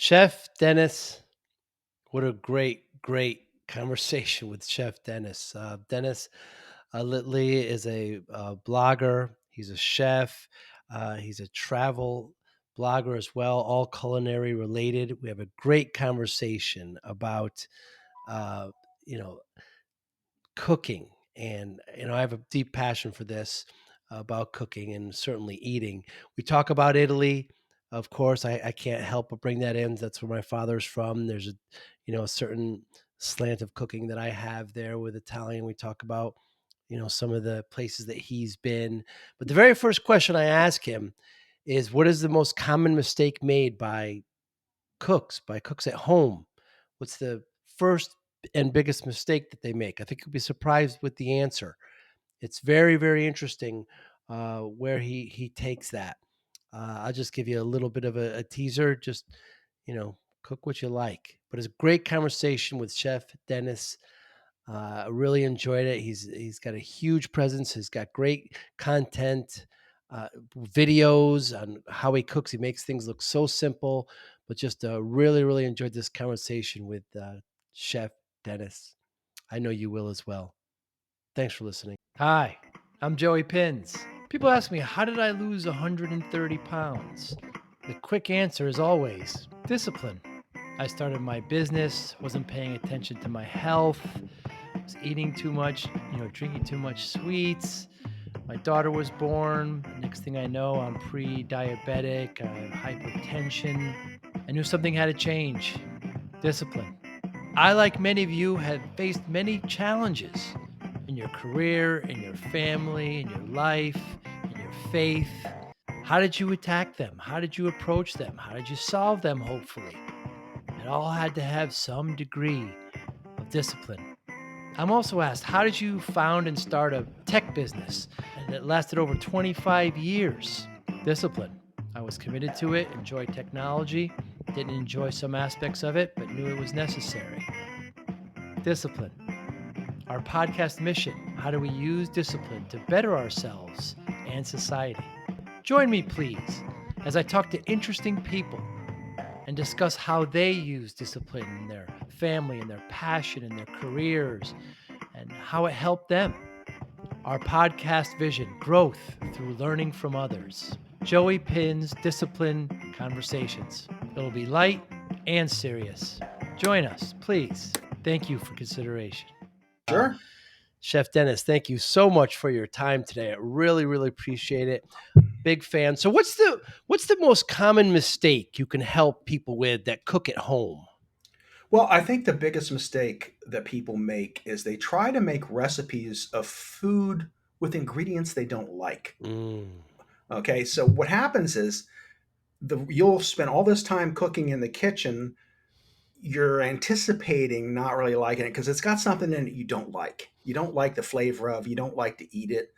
Chef Dennis, what a great conversation with Chef Dennis. Dennis Littley is a blogger. He's a chef. He's a travel blogger as well, all culinary related. We have a great conversation about, uh, you know, cooking. And, I have a deep passion for this about cooking and certainly eating. We talk about Italy. Of course, I can't help but bring that in. That's where my father's from. There's a certain slant of cooking that I have there with Italian. We talk about, some of the places that he's been. But the very first question I ask him is, what is the most common mistake made by cooks at home? What's the first and biggest mistake that they make? I think you'll be surprised with the answer. It's very, very interesting where he takes that. I'll just give you a little bit of a teaser. Just cook what you like. But it's a great conversation with Chef Dennis. I really enjoyed it. He's got a huge presence. He's got great content, videos on how he cooks. He makes things look so simple, but just really enjoyed this conversation with Chef Dennis. I know you will as well. Thanks for listening. Hi, I'm Joey Pinz. People ask me, how did I lose 130 pounds? The quick answer is always discipline. I started my business, wasn't paying attention to my health, was eating too much, drinking too much sweets. My daughter was born. Next thing I know, I'm pre diabetic, I have hypertension. I knew something had to change. Discipline. I, like many of you, have faced many challenges in your career, in your family, in your life, in your faith. How did you attack them? How did you approach them? How did you solve them, hopefully? It all had to have some degree of discipline. I'm also asked, how did you found and start a tech business and it lasted over 25 years? Discipline. I was committed to it, enjoyed technology, didn't enjoy some aspects of it, but knew it was necessary. Discipline. Our podcast mission: how do we use discipline to better ourselves and society? Join me, please, as I talk to interesting people and discuss how they use discipline in their family, in their passion, in their careers, and how it helped them. Our podcast vision: growth through learning from others. Joey Pin's Discipline Conversations. It'll be light and serious. Join us, please. Thank you for consideration. Sure. Chef Dennis, thank you so much for your time today. I really appreciate it. Big fan. So what's the most common mistake you can help people with that cook at home? Well, I think the biggest mistake that people make is they try to make recipes of food with ingredients they don't like. Mm. Okay, so what happens is you'll spend all this time cooking in the kitchen. You're anticipating not really liking it because it's got something in it you don't like. You don't like the flavor of. You don't like to eat it.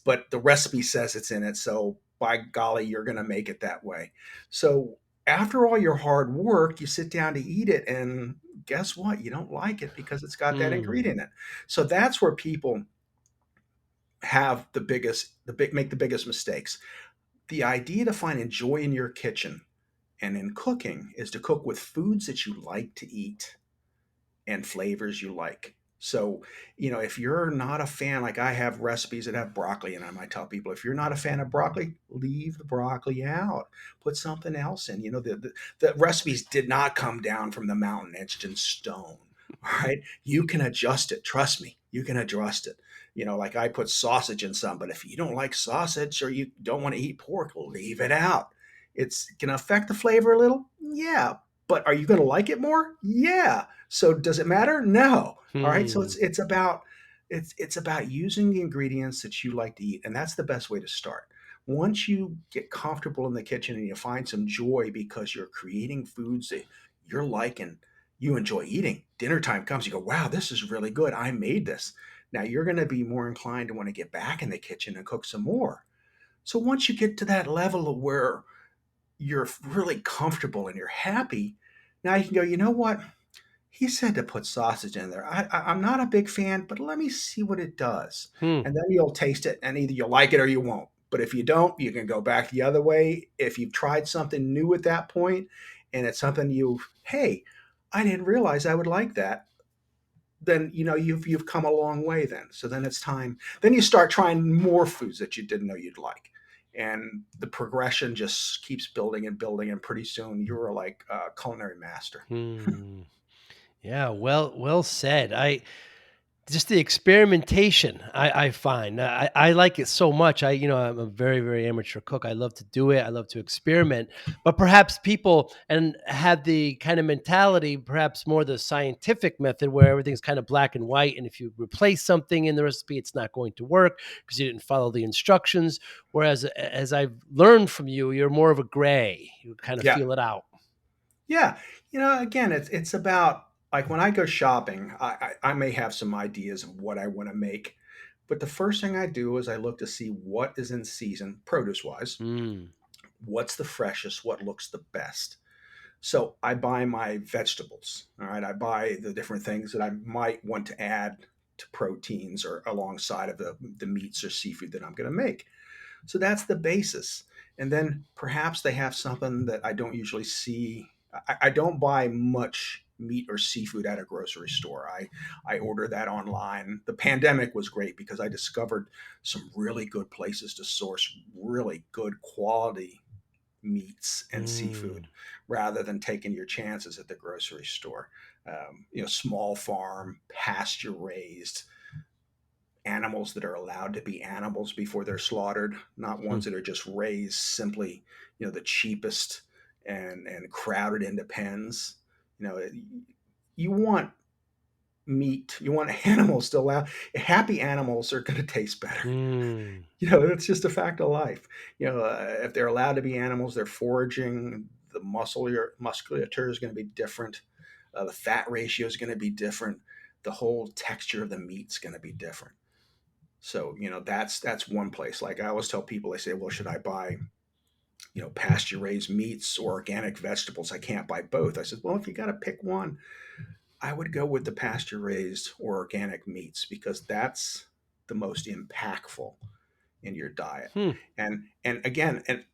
But the recipe says it's in it, so by golly, you're going to make it that way. So after all your hard work, you sit down to eat it, and guess what? You don't like it because it's got that Mm. ingredient in it. So that's where people have make the biggest mistakes. The idea to find joy in your kitchen and in cooking is to cook with foods that you like to eat and flavors you like. So, if you're not a fan, like I have recipes that have broccoli in them, I tell people, if you're not a fan of broccoli, leave the broccoli out. Put something else in. The recipes did not come down from the mountain etched in stone. All right. You can adjust it. Trust me, you can adjust it. Like I put sausage in some, but if you don't like sausage or you don't want to eat pork, leave it out. It's going to affect the flavor a little. Yeah. But are you going to like it more? Yeah. So does it matter? No. All right. So Hmm. it's about using the ingredients that you like to eat, and that's the best way to start. Once you get comfortable in the kitchen and you find some joy because you're creating foods that you're liking, you enjoy eating. Dinner time comes, you go, "Wow, this is really good. I made this." Now you're going to be more inclined to want to get back in the kitchen and cook some more. So once you get to that level of where you're really comfortable and you're happy, now you can go, you know what? He said to put sausage in there. I'm not a big fan, but let me see what it does. Hmm. And then you'll taste it, and either you'll like it or you won't. But if you don't, you can go back the other way. If you've tried something new at that point and it's something hey, I didn't realize I would like that, then you've come a long way then. So then it's time. Then you start trying more foods that you didn't know you'd like, and the progression just keeps building and building, and pretty soon you're like a culinary master. Hmm. Yeah, well said. I Just the experimentation I find. I like it so much. I'm a very, very amateur cook. I love to do it. I love to experiment. But perhaps people and have the kind of mentality, perhaps more the scientific method where everything's kind of black and white. And if you replace something in the recipe, it's not going to work because you didn't follow the instructions. Whereas as I've learned from you, you're more of a gray. You kind of Yeah, feel it out. yeah. Again, it's about, like, when I go shopping, I may have some ideas of what I want to make, but the first thing I do is I look to see what is in season, produce wise. Mm, What's the freshest? What looks the best? So I buy my vegetables. All right. I buy the different things that I might want to add to proteins or alongside of the meats or seafood that I'm going to make. So that's the basis. And then perhaps they have something that I don't usually see. I don't buy much meat or seafood at a grocery store. I order that online. The pandemic was great because I discovered some really good places to source really good quality meats and mm, seafood rather than taking your chances at the grocery store. Small farm, pasture raised animals that are allowed to be animals before they're slaughtered, not hmm, ones that are just raised simply, the cheapest and crowded into pens. You know, you want meat, you want animals to allow. Happy animals are going to taste better. mm, It's just a fact of life. If they're allowed to be animals, they're foraging. The musculature is going to be different. The fat ratio is going to be different. The whole texture of the meat's going to be different. So that's one place. Like I always tell people, they say, "Well, should I buy pasture raised meats or organic vegetables? I can't buy both." I said, "Well, if you got to pick one, I would go with the pasture raised or organic meats because that's the most impactful in your diet." hmm, And again, and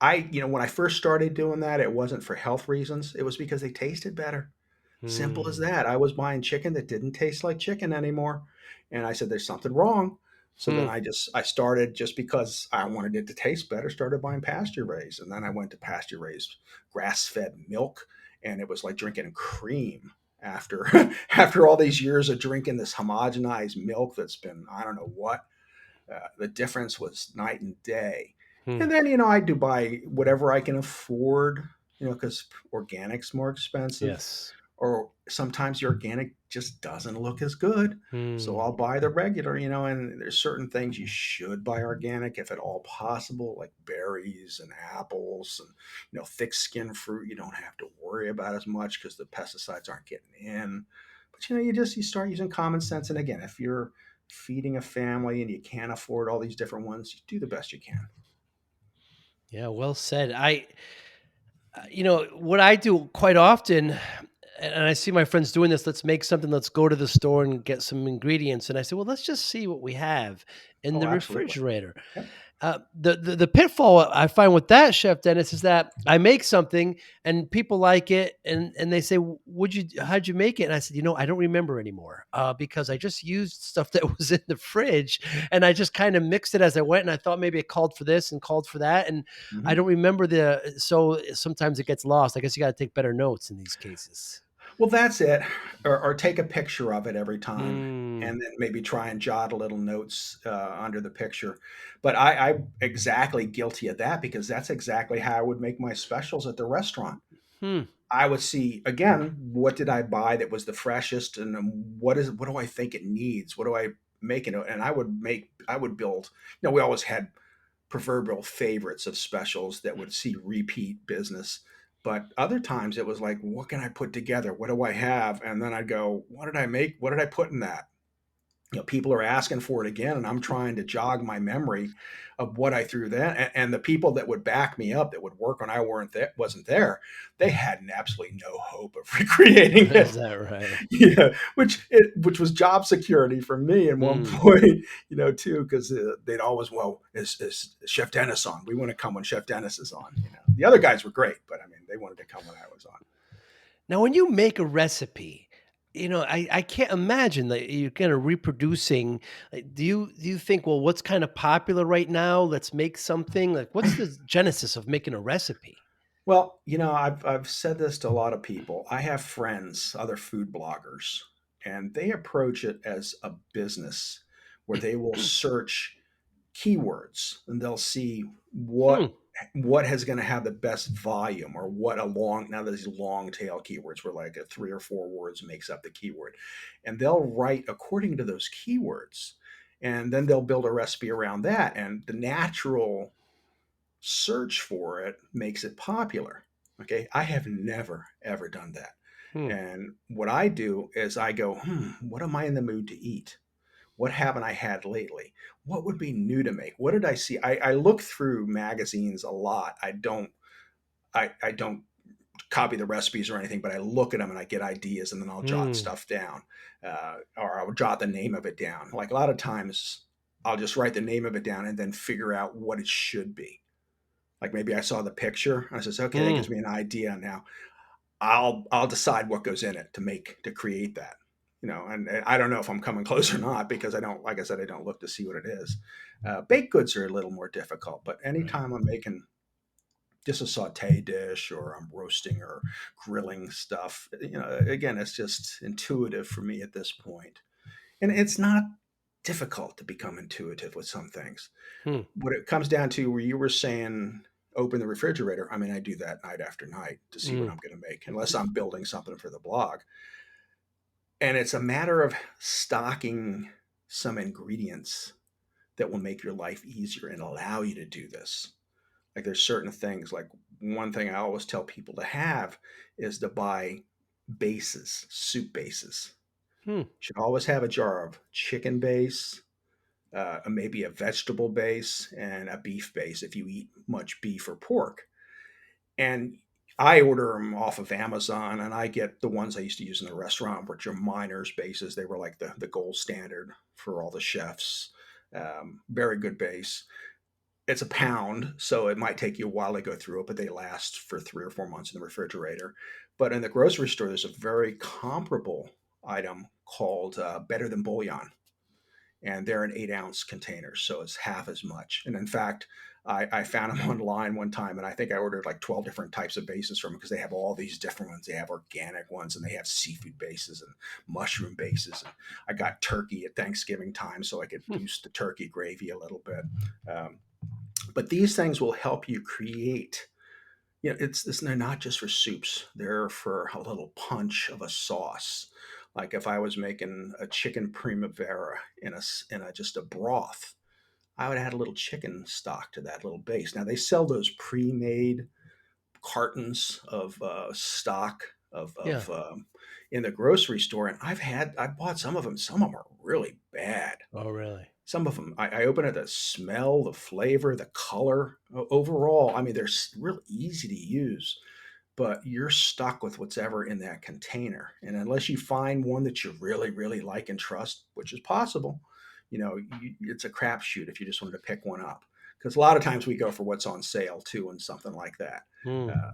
when I first started doing that, it wasn't for health reasons. It was because they tasted better. Simple as hmm, that. I was buying chicken that didn't taste like chicken anymore, and I said, "There's something wrong." So hmm. then I started, just because I wanted it to taste better, started buying pasture raised, and then I went to pasture raised grass fed milk, and it was like drinking cream after after all these years of drinking this homogenized milk that's been, I don't know what. The difference was night and day. Hmm. And then, I do buy whatever I can afford, because organic's more expensive, Yes. or sometimes the organic just doesn't look as good. So Hmm. I'll buy the regular, and there's certain things you should buy organic if at all possible, like berries and apples and, thick skinned fruit. You don't have to worry about as much because the pesticides aren't getting in. But, you start using common sense. And again, if you're feeding a family and you can't afford all these different ones, you do the best you can. Yeah, well said. What I do quite often, and I see my friends doing this, let's make something, let's go to the store and get some ingredients. And I say, well, let's just see what we have in Oh, the absolutely. refrigerator. Yep. The pitfall I find with that, Chef Dennis, is that I make something and people like it, and they say, how'd you make it?" And I said, I don't remember anymore, because I just used stuff that was in the fridge, and I just kind of mixed it as I went, and I thought maybe it called for this and called for that, and I Mhm. don't remember so sometimes it gets lost. I guess you got to take better notes in these cases. Well, that's it. Or take a picture of it every time, Mm, and then maybe try and jot a little notes under the picture. But I'm exactly guilty of that because that's exactly how I would make my specials at the restaurant. hmm, I would see again, what did I buy that was the freshest, and what do I think it needs? What do I make it? And I would build. We always had proverbial favorites of specials that would see repeat business. But other times it was like, what can I put together? What do I have? And then I'd go, what did I make? What did I put in that? people are asking for it again, and I'm trying to jog my memory of what I threw then. And the people that would back me up, that would work when I wasn't there, they had absolutely no hope of recreating Is it. that right? Yeah, which was job security for me at one Mm. point, too, because they'd always, well, is Chef Dennis on? We want to come when Chef Dennis is on. The other guys were great, but I mean, they wanted to come when I was on. Now, when you make a recipe, I can't imagine that you're kind of reproducing. Like, do you think, well, what's kind of popular right now? Let's make something. Like, what's the genesis of making a recipe? Well, I've said this to a lot of people. I have friends, other food bloggers, and they approach it as a business where they will search keywords and they'll see Hmm. what is going to have the best volume, or what a long, now there's long tail keywords where like a 3 or 4 words makes up the keyword, and they'll write according to those keywords, and then they'll build a recipe around that, and the natural search for it makes it popular. Okay, I have never ever done that. Hmm. And what I do is I go, what am I in the mood to eat? What haven't I had lately? What would be new to make? What did I see? I look through magazines a lot. I don't copy the recipes or anything, but I look at them and I get ideas, and then I'll jot Hmm. stuff down, or I'll jot the name of it down. Like a lot of times, I'll just write the name of it down and then figure out what it should be. Like maybe I saw the picture, and I says, okay, that Hmm. gives me an idea. Now I'll decide what goes in it to create that. And I don't know if I'm coming close or not, because I don't, like I said, I don't look to see what it is. Baked goods are a little more difficult, but Right. anytime I'm making just a saute dish, or I'm roasting or grilling stuff, again, it's just intuitive for me at this point. And it's not difficult to become intuitive with some things. Hmm. What it comes down to, where you were saying, open the refrigerator. I mean, I do that night after night to see what Hmm. I'm going to make, unless I'm building something for the blog. And it's a matter of stocking some ingredients that will make your life easier and allow you to do this. Like there's certain things, like one thing I always tell people to have is to buy bases, soup bases. Hmm. You should always have a jar of chicken base, maybe a vegetable base, and a beef base if you eat much beef or pork. And I order them off of Amazon, and I get the ones I used to use in the restaurant, which are miners bases. They were like the gold standard for all the chefs. Very good base. It's a pound, so it might take you a while to go through it, but they last for 3 or 4 months in the refrigerator. But in the grocery store, there's a very comparable item called Better Than Bouillon, and they're in 8-ounce containers, so it's half as much. And in fact, I found them online one time, and I think I ordered like 12 different types of bases from them, because they have all these different ones. They have organic ones, and they have seafood bases and mushroom bases. And I got turkey at Thanksgiving time, so I could Hmm. boost the turkey gravy a little bit. Um, but these things will help you create. They're not just for soups. They're for a little punch of a sauce. Like if I was making a chicken primavera in a just a broth, I would add a little chicken stock to that little base. Now they sell those pre-made cartons of stock Yeah. in the grocery store, and I bought some of them. Some of them are really bad. Oh, really? Some of them, I open it, the smell, the flavor, the color. Overall, I mean, they're real easy to use, but you're stuck with what's ever in that container. And unless you find one that you really, really like and trust, which is possible, it's a crapshoot if you just wanted to pick one up. Because a lot of times we go for what's on sale too, and something like that. Hmm. Uh,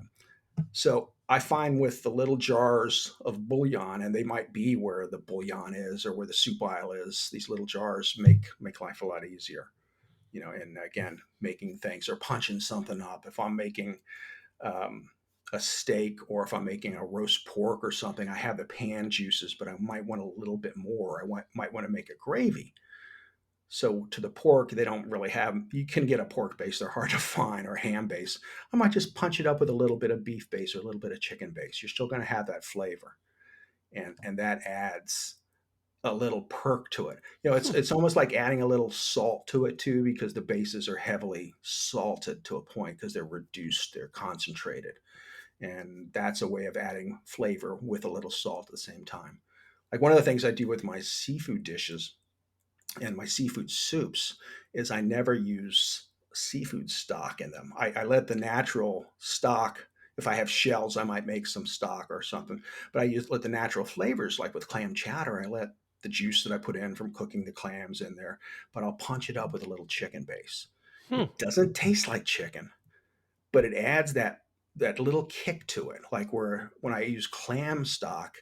so I find with the little jars of bouillon, and they might be where the bouillon is or where the soup aisle is, these little jars make life a lot easier. And again, making things or punching something up. If I'm making um, a steak, or if I'm making a roast pork or something, I have the pan juices, but I might want a little bit more. Might want to make a gravy. So to the pork, they don't really have. You can get a pork base; they're hard to find, or ham base. I might just punch it up with a little bit of beef base or a little bit of chicken base. You're still going to have that flavor, and that adds a little perk to it. Hmm. It's almost like adding a little salt to it too, because the bases are heavily salted to a point, because they're reduced, they're concentrated, and that's a way of adding flavor with a little salt at the same time. Like one of the things I do with my seafood dishes and my seafood soups is I never use seafood stock in them. I let the natural stock, if I have shells, I might make some stock or something, but I use let the natural flavors, like with clam chowder, I let the juice that I put in from cooking the clams in there, but I'll punch it up with a little chicken base. Hmm. It doesn't taste like chicken, but it adds that little kick to it. Like where when I use clam stock,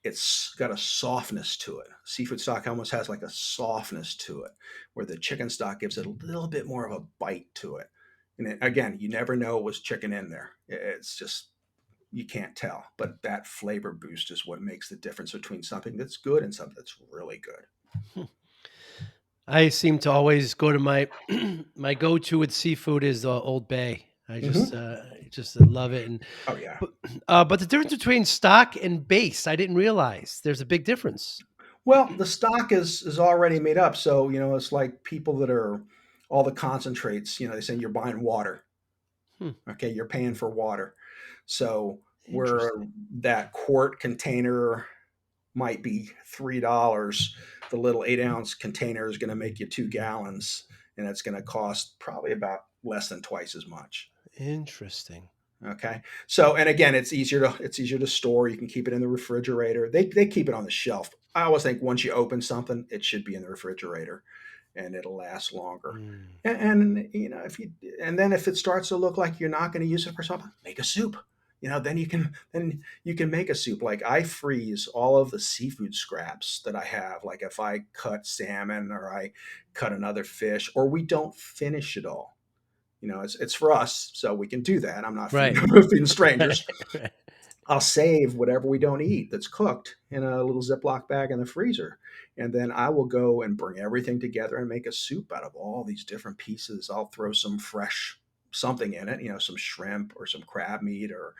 it's got a softness to it. Seafood stock almost has like a softness to it, where the chicken stock gives it a little bit more of a bite to it. And again, you never know it was chicken in there. It's just you can't tell. But that flavor boost is what makes the difference between something that's good and something that's really good. Hmm. I seem to always go to my my go-to with seafood is Old Bay. Hmm. I just love it, and Oh yeah. but but the difference between stock and base, I didn't realize there's a big difference. Well, the stock is already made up, so it's like people that are all the concentrates. They say you're buying water. Hmm, Okay, you're paying for water. So where interesting. that quart container might be $3, the little 8-ounce container is going to make you 2 gallons, and it's going to cost probably about less than twice as much. Interesting. Okay, so and again, it's easier to store. You can keep it in the refrigerator. They keep it on the shelf. I always think once you open something, it should be in the refrigerator, and it'll last longer. Mm. And if you and then if it starts to look like you're not going to use it for something, make a soup. Then you can make a soup. Like I freeze all of the seafood scraps that I have. Like if I cut salmon or I cut another fish, or we don't finish it all. It's for us, so we can do that. I'm not feeding Right. feeding Right. strangers. Right. I'll save whatever we don't eat that's cooked in a little Ziploc bag in the freezer. And then I will go and bring everything together and make a soup out of all these different pieces. I'll throw some fresh something in it, some shrimp or some crab meat or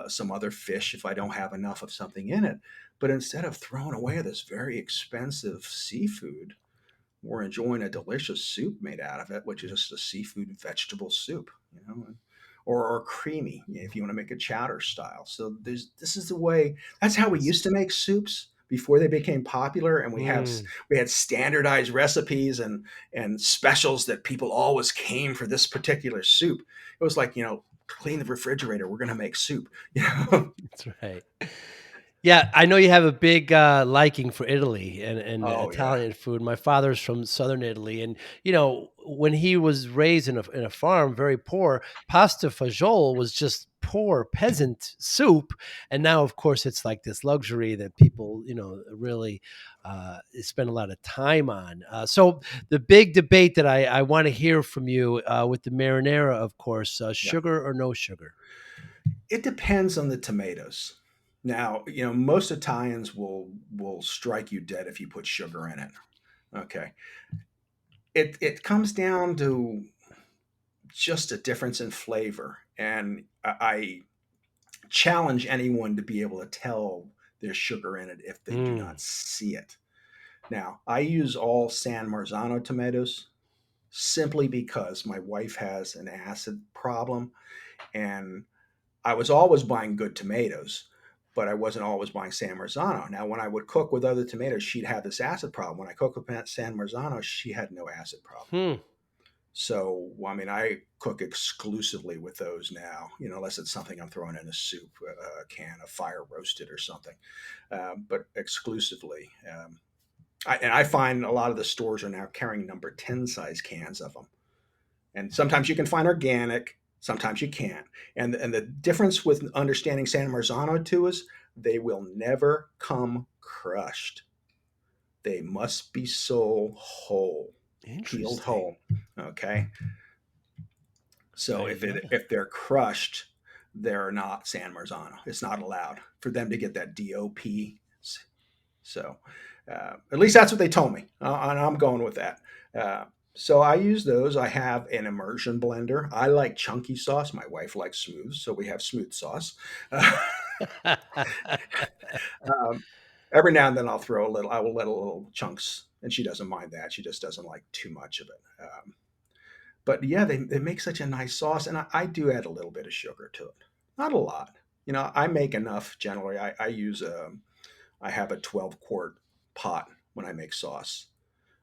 some other fish if I don't have enough of something in it. But instead of throwing away this very expensive seafood, we're enjoying a delicious soup made out of it, which is just a seafood vegetable soup, or creamy if you want to make a chowder style. So this is the way. That's how we It's used to make soups before they became popular, and mm. we had standardized recipes and specials that people always came for this particular soup. It was like clean the refrigerator. We're gonna make soup. That's right. Yeah, I know you have a big, liking for Italy and Oh yeah. Italian food. My father's from Southern Italy, and, when he was raised in a farm, very poor, pasta fagioli was just poor peasant soup, and now, of course, it's like this luxury that people, really, spend a lot of time on. So the big debate that I wanna hear from you, with the marinara, of course, Yeah. sugar or no sugar? It depends on the tomatoes. Now, most Italians will strike you dead if you put sugar in it. Okay. It comes down to just a difference in flavor. And I challenge anyone to be able to tell there's sugar in it if they do Mm, not see it. Now, I use all San Marzano tomatoes simply because my wife has an acid problem, and I was always buying good tomatoes, but I wasn't always buying San Marzano. Now, when I would cook with other tomatoes, she'd have this acid problem. When I cook with San Marzano, she had no acid problem. hmm, So, I mean, I cook exclusively with those now, unless it's something I'm throwing in a soup, a can of fire roasted or something, but exclusively. And I find a lot of the stores are now carrying number 10 size cans of them. And sometimes you can find organic, sometimes you can't. And the difference with understanding San Marzano too is they will never come crushed. They must be sold whole, peeled interesting. whole. Okay. So I if didn't know it that. if they're crushed, they're not San Marzano. It's not allowed for them to get that DOP. So at least that's what they told me, and I'm going with that. Uh, so I use those. I have an immersion blender. I like chunky sauce. My wife likes smooth, so we have smooth sauce. Um, every now and then I'll throw a little. I will let a little chunks, and she doesn't mind that. She just doesn't like too much of it. But yeah, they make such a nice sauce, and I do add a little bit of sugar to it, not a lot. I make enough generally. I have a 12 quart pot when I make sauce.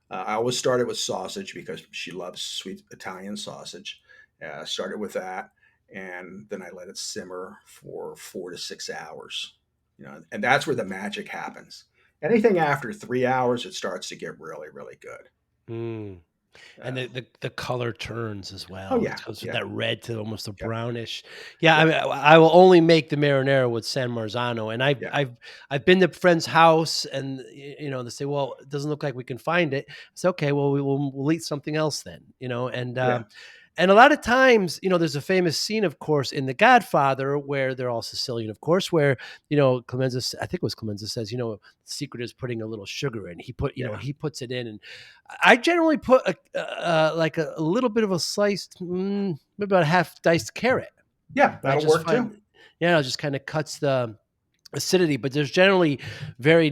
I always started with sausage because she loves sweet Italian sausage. Started with that, and then I let it simmer for 4 to 6 hours. And that's where the magic happens. Anything after 3 hours, it starts to get really, really good. Mm. And Uh, the color turns as oh well. It yeah, goes from yeah, that red to almost a yep, brownish. Yeah, I yep, mean, I will only make the marinara with San Marzano, and yeah, I've been to a friend's house, and they say, "Well, it doesn't look like we can find it." It's okay. Well, we'll eat something else then, yeah, and a lot of times, there's a famous scene, of course, in The Godfather where they're all Sicilian, of course, where Clemenza, I think it was Clemenza says, the secret is putting a little sugar in. yeah, He puts it in, and I generally put like a little bit of a sliced, maybe about a half diced carrot, yeah. and I That'll just work too. find, it just kind of cuts the acidity. But there's generally very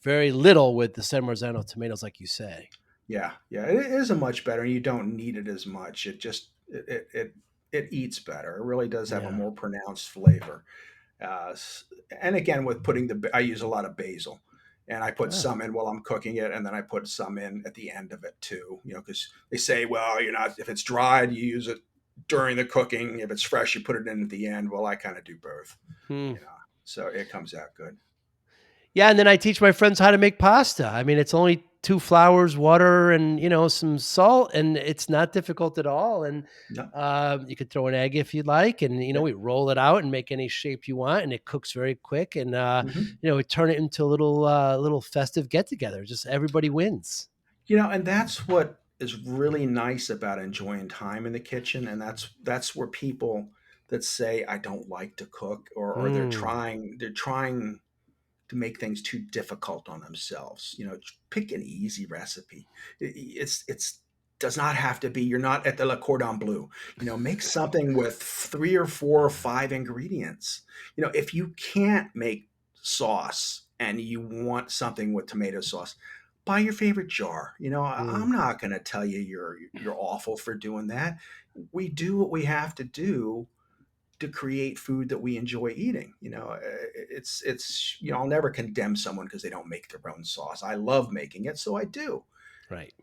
very little with the San Marzano tomatoes, like you say. Yeah, yeah. It is a much better. You don't need it as much. It eats better. It really does have a Yeah. more pronounced flavor. And again, with I use a lot of basil, and I put Ah. some in while I'm cooking it, and then I put some in at the end of it too. Because they say, well, you're not if it's dried, you use it during the cooking. If it's fresh, you put it in at the end. Well, I kind of do both. Hmm. You know, so it comes out good. Yeah, and then I teach my friends how to make pasta. I mean, it's only two flours, water, and some salt, and it's not difficult at all. And No, you could throw an egg if you'd like, and yeah. we roll it out and make any shape you want, and it cooks very quick. And Hmm. we turn it into a little festive get together. Just everybody wins. And that's what is really nice about enjoying time in the kitchen, and that's where people that say I don't like to cook, or Mm, they're trying to make things too difficult on themselves. Pick an easy recipe. It's does not have to be. You're not at the Le Cordon Bleu. Make something with 3 or 4 or 5 ingredients. If you can't make sauce and you want something with tomato sauce, buy your favorite jar. mm, I'm not going to tell you you're awful for doing that. We do what we have to do to create food that we enjoy eating. I'll never condemn someone because they don't make their own sauce. I love making it, so I do. right,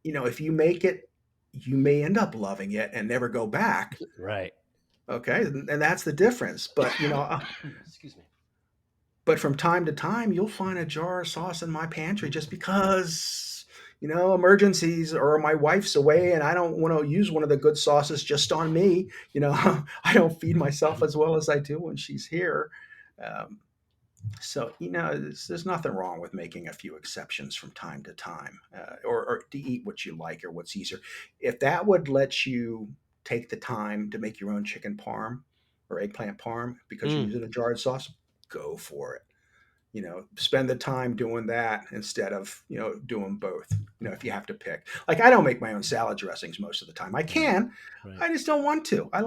If you make it, you may end up loving it and never go back. right. Okay, and that's the difference. Excuse me. But from time to time, you'll find a jar of sauce in my pantry just because, emergencies, or my wife's away and I don't want to use one of the good sauces just on me. I don't feed myself as well as I do when she's here. Um, so, there's nothing wrong with making a few exceptions from time to time, or to eat what you like or what's easier. If that would let you take the time to make your own chicken parm or eggplant parm because you're Mm, using a jarred sauce, go for it. Spend the time doing that instead of doing both. If you have to pick, like, I don't make my own salad dressings most of the time. I right, can, right. I just don't want to. I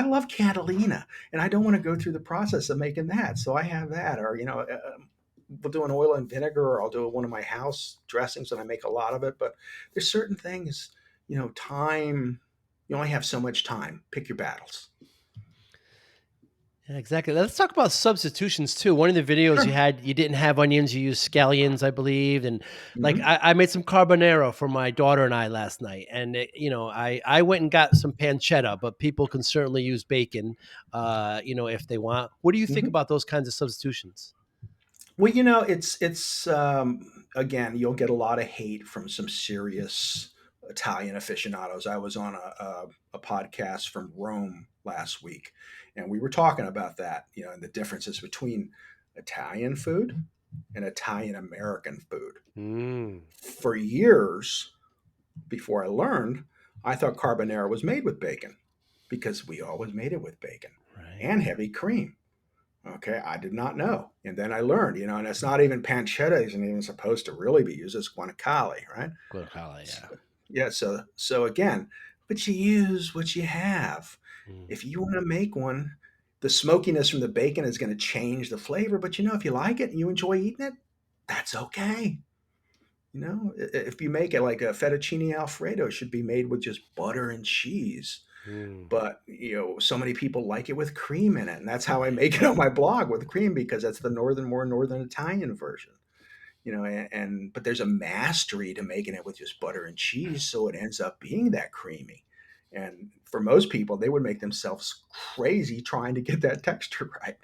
love Catalina, and I don't want to go through the process of making that, so I have that. Or we'll do an oil and vinegar, or I'll do one of my house dressings, and I make a lot of it. But there's certain things, time. You only have so much time. Pick your battles. Yeah, exactly. Let's talk about substitutions too. One of the videos Sure. you didn't have onions, you used scallions, I believe, and like Hmm. I made some carbonara for my daughter and I last night, and I went and got some pancetta, but people can certainly use bacon, if they want. What do you think Hmm. about those kinds of substitutions? Well, it's again, you'll get a lot of hate from some serious Italian aficionados. I was on a podcast from Rome last week, and we were talking about that, and the differences between Italian food and Italian American food. Mm, For years before I learned, I thought carbonara was made with bacon because we always made it with bacon right. and heavy cream. Okay, I did not know. And then I learned, and it's not even pancetta isn't even supposed to really be used as guanciale, right? Guacamole, So, yeah. yeah, so again, but you use what you have. Mm, If you want to make one, the smokiness from the bacon is going to change the flavor, but if you like it and you enjoy eating it, that's okay. If you make it like a fettuccine alfredo, should be made with just butter and cheese, mm. but so many people like it with cream in it, and that's how I make it on my blog with cream, because that's the more northern Italian version. but there's a mastery to making it with just butter and cheese, so it ends up being that creamy. And for most people, they would make themselves crazy trying to get that texture right.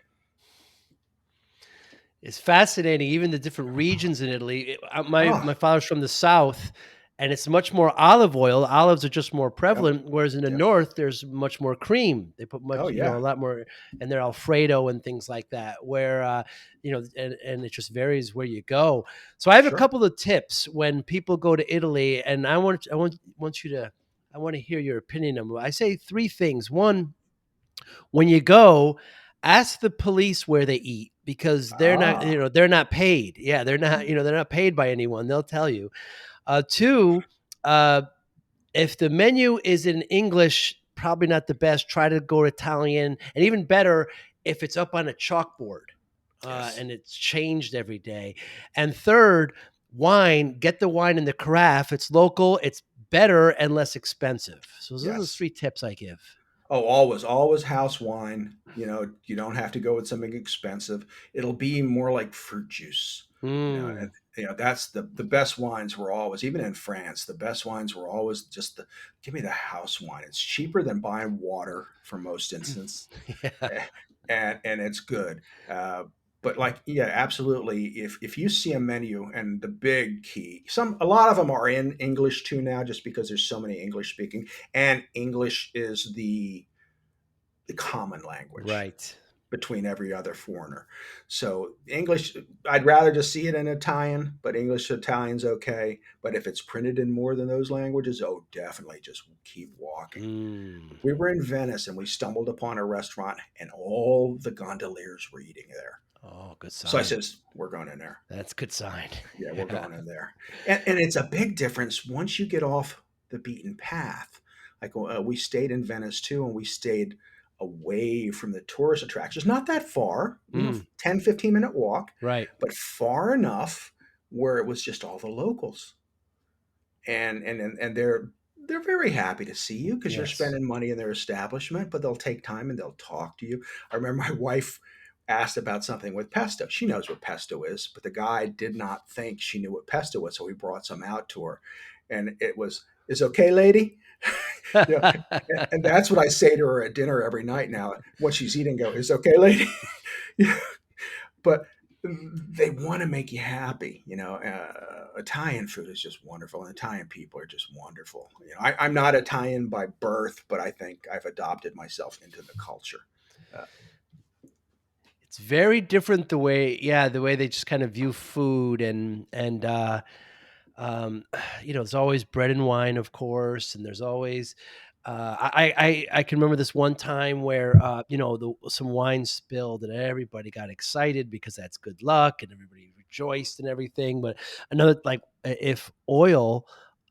It's fascinating, even the different regions in Italy. My Oh, father's from the South, and it's much more olive oil. Olives are just more yep, prevalent, whereas in the yep. North, there's much more cream. They put Oh, much, yeah, a lot more in their Alfredo and things like that. Where and it just varies where you go. So I have a sure. couple of tips when people go to Italy, and I want you to I want to hear your opinion on them. I say three things. One, when you go, ask the police where they eat because Ah, they're not paid. Yeah, they're not paid by anyone. They'll tell you. Two, uh, if the menu is in English, probably not the best. Try to go Italian, and even better if it's up on a chalkboard yes, and it's changed every day. And third, wine. Get the wine in the carafe. It's local. It's better and less expensive. So those are the yes. three tips I give. Oh, always house wine. You don't have to go with something expensive. It'll be more like fruit juice. And Mm. that's the best wines were always, even in France, the best wines were always just give me the house wine. It's cheaper than buying water for most instances, Yeah. eh, and it's good. But like, yeah, absolutely. If you see a menu, and the big key, a lot of them are in English too now, just because there's so many English speaking, and English is the common language Right. between every other foreigner. So English, I'd rather just see it in Italian, but English to Italian's okay. But if it's printed in more than those languages, oh, definitely just keep walking. Mm. We were in Venice and we stumbled upon a restaurant, and all the gondoliers were eating there. Oh, good So I sign. says, we're going in there. That's a good sign. Yeah, we're Yeah. going in there. And it's a big difference once you get off the beaten path. Like, we stayed in Venice too, and we stayed away from the tourist attractions. Not that far, Mm. 10-15 minute walk, Right. but far enough where it was just all the locals. And they're very happy to see you because you're Yes. spending money in their establishment, but they'll take time and they'll talk to you. I remember my wife asked about something with pesto. She knows what pesto is, but the guy did not think she knew what pesto was, so he brought some out to her, and it was, "Is okay, lady?" you know, and that's what I say to her at dinner every night now. When she's eating, go, "Is okay, lady?" But they want to make you happy. Italian food is just wonderful, and Italian people are just wonderful. I'm not Italian by birth, but I think I've adopted myself into the culture. Uh, It's very different the way they just kind of view food um, there's always bread and wine, of course, and there's always I can remember this one time where some wine spilled and everybody got excited because that's good luck and everybody rejoiced and everything. But another if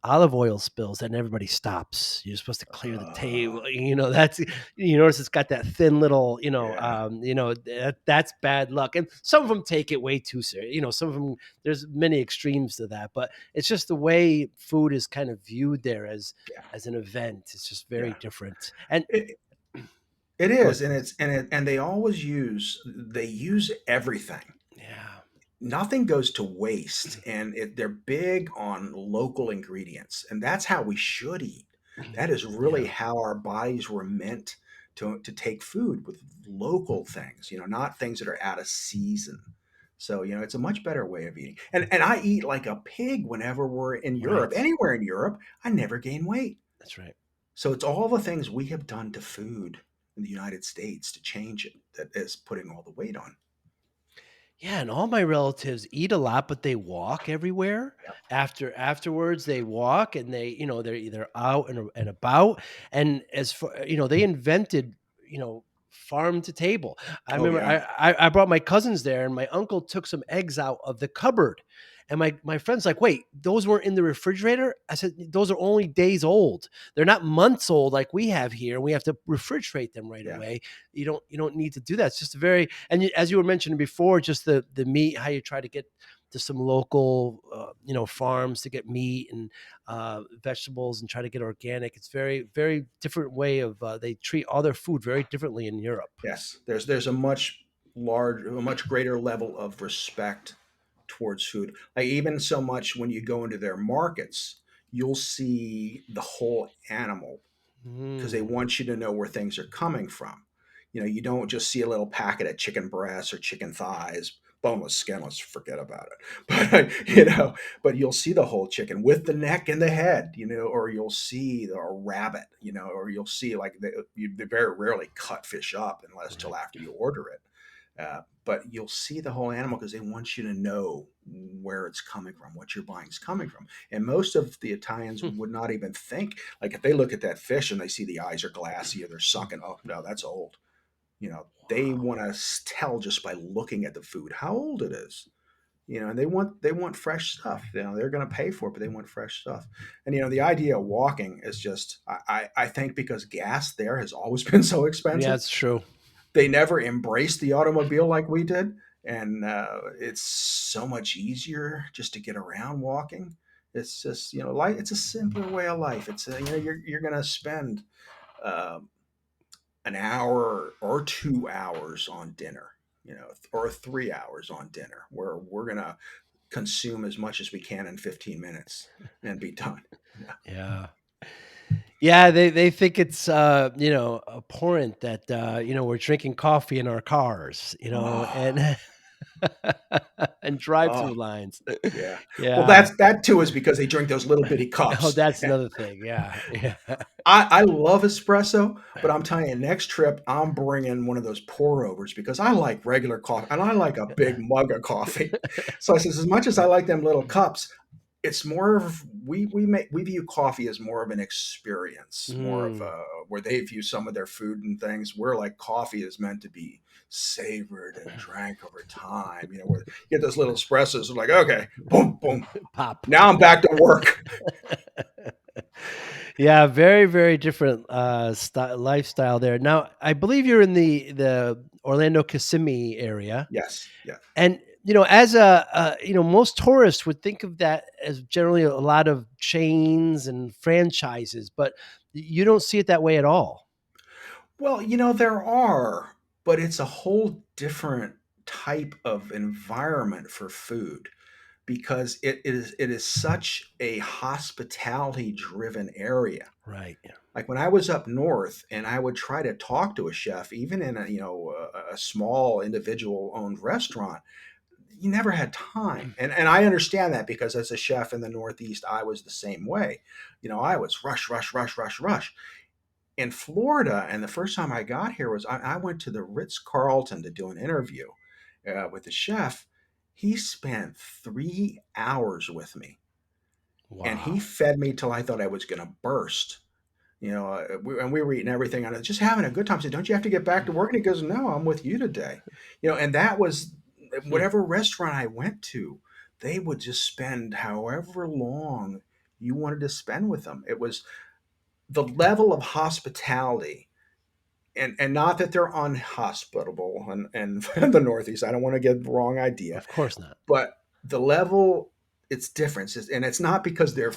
olive oil spills, then everybody stops. You're supposed to clear the uh, table. That's you notice it's got that thin little, yeah, that's bad luck. And some of them take it way too serious. Some of them there's many extremes to that, but it's just the way food is kind of viewed there yeah, as an event. It's just very yeah. different. And It, it go is, ahead. and they always use everything. Yeah. Nothing goes to waste, and they're big on local ingredients, and that's how we should eat. That is really Yeah. how our bodies were meant to take food, with local things, not things that are out of season. So it's a much better way of eating, and I eat like a pig whenever we're in Europe. Right. Anywhere in Europe, I never gain weight. That's right. So it's all the things we have done to food in the United States to change it that is putting all the weight on. Yeah, and all my relatives eat a lot, but they walk everywhere. Afterwards, they walk and they're either out and about. And as for they invented, farm to table. I Oh remember yeah, I brought my cousins there, and my uncle took some eggs out of the cupboard. And my friend's like, wait, those weren't in the refrigerator? I said, those are only days old. They're not months old like we have here. We have to refrigerate them right yeah, away. You don't need to do that. It's just a very as you were mentioning before, just the meat, how you try to get to some local farms to get meat and vegetables and try to get organic. It's very very different way of they treat all their food very differently in Europe. yes. There's a much greater level of respect towards food. Like even so much when you go into their markets, you'll see the whole animal because they Mm. want you to know where things are coming from. You don't just see a little packet of chicken breasts or chicken thighs, boneless, skinless, forget about it. But but you'll see the whole chicken with the neck and the head, or you'll see a rabbit, or you'll see like they very rarely cut fish up unless till Right. after you order it. But you'll see the whole animal because they want you to know where it's coming from, what you're buying is coming from. And most of the Italians Hmm. would not even think, like if they look at that fish and they see the eyes are glassy or they're sunken, oh no, that's old. They Wow. want to tell just by looking at the food how old it is. And they want fresh stuff. They're going to pay for it, but they want fresh stuff. And the idea of walking is just, I think because gas there has always been so Yeah, expensive, it's true. they never embraced the automobile like we did, and it's so much easier just to get around walking. It's just life. It's a simpler way of life. It's you're gonna spend uh, an hour or 2 hours on dinner, or 3 hours on dinner, where we're gonna consume as much as we can in 15 minutes and be done. Yeah. Yeah. Yeah, they think it's, abhorrent that, we're drinking coffee in our cars, Oh, and and oh, drive-through lines. yeah. Well, Yeah. that too is because they drink those little bitty Oh, cups. that's another thing. Yeah, yeah. I love espresso, but I'm telling you, next trip I'm bringing one of those pour overs because I like regular coffee and I like a big mug of coffee. So I says, as much as I like them little cups, it's more of we view coffee as more of an experience, more of Mm. where they view some of their food and things. Where like coffee is meant to be savored and drank over time. Where you get those little espressos, like okay, boom, boom. Pop. Now I'm back to work. Yeah, very, very different, lifestyle there. Now, I believe you're in the Orlando Kissimmee area, Yes, yeah. and, as most tourists would think of that as generally a lot of chains and franchises, but you don't see it that way at all. Well, there are, but it's a whole different type of environment for food because it is such a hospitality driven area. Right. Like when I was up north and I would try to talk to a chef, even in a small individual owned restaurant, you never had time. And I understand that because as a chef in the Northeast, I was the same way. I was rush, rush, rush, rush, rush in Florida, and the first time I got here was I went to the Ritz Carlton to do an interview with the chef. He spent 3 hours with me, and he Wow. fed me till I thought I was going to burst. And we were eating everything on it, just having a good time. I said, "Don't you have to get back to work?" And he goes, "No, I'm with you today." And that was Hmm. whatever restaurant I went to, they would just spend however long you wanted to spend with them. It was the level of hospitality, and not that they're unhospitable and the Northeast. I don't want to get the wrong idea, Of course not. but the level, it's different, and it's not because they're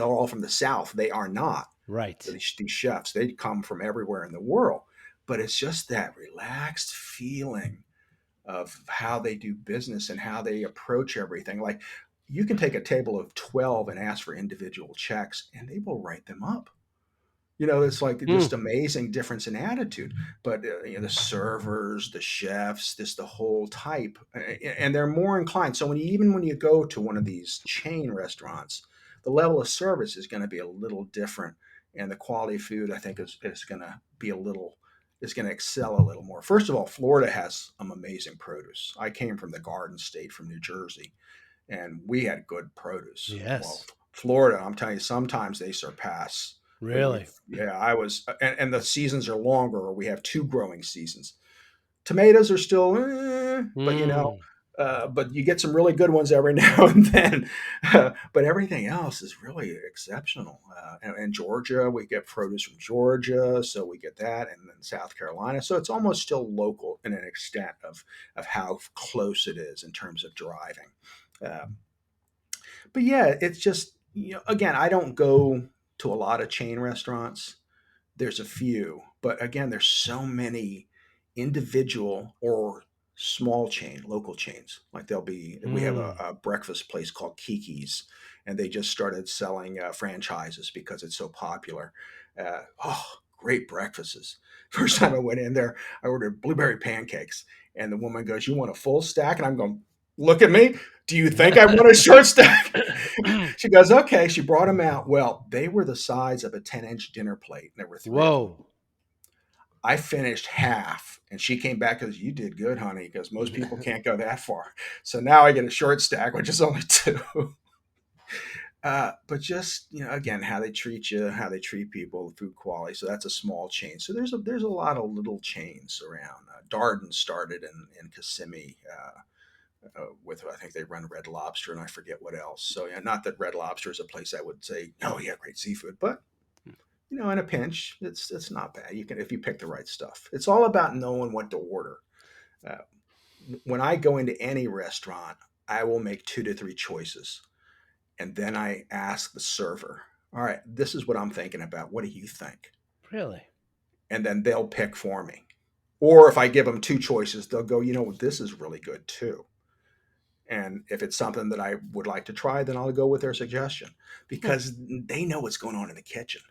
all from the South. They are not. Right. These chefs, they come from everywhere in the world, but it's just that relaxed feeling of how they do business and how they approach everything. Like you can take a table of 12 and ask for individual checks, and they will write them up. It's like Mm. just amazing difference in attitude. But the servers, the chefs, this the whole type, and they're more inclined. So even when you go to one of these chain restaurants, the level of service is going to be a little different, and the quality of food I think is going to be is going to excel a little more. First of all, Florida has some amazing produce. I came from the Garden State from New Jersey, and we had good produce. Well, Yes. Florida, I'm telling you, sometimes they surpass. Really. Yeah, I was, and the seasons are longer, or we have two growing seasons. Tomatoes are still, but Mm. but you get some really good ones every now and then. But everything else is really exceptional. And Georgia, we get produce from Georgia, so we get that, and then South Carolina. So it's almost still local in an extent of how close it is in terms of driving. Um, but yeah, it's just again, I don't go to a lot of chain restaurants. There's a few, but again, there's so many individual or small chain, local chains. Like we have Mm. a breakfast place called Kiki's, and they just started selling franchises because it's so popular. Oh, great breakfasts. First time I went in there, I ordered blueberry pancakes, and the woman goes, "You want a full stack?" And I'm going, "Look at me. Do you think I want a short stack?" She goes, "Okay." She brought them out. Well, they were the size of a 10-inch dinner plate. And there were three of them. Whoa. I finished half, and she came back and goes, "You did good, honey," because most people can't go that far. So now I get a short stack, which is only two. But just, again, how they treat you, how they treat people, food quality. So that's a small chain. So there's a lot of little chains around. Darden started in Kissimmee. With, I think they run Red Lobster, and I forget what else. So yeah, not that Red Lobster is a place I would say, "Oh yeah, great seafood," but in a pinch, it's not bad. You can, if you pick the right stuff. It's all about knowing what to order. Uh, when I go into any restaurant, I will make 2 to 3 choices, and then I ask the server, "All right, this is what I'm thinking about. What do you think?" Really? And then they'll pick for me. Or if I give them 2 choices, they'll go, "This is really good too." And if it's something that I would like to try, then I'll go with their suggestion Hmm. because they know what's going on in the kitchen.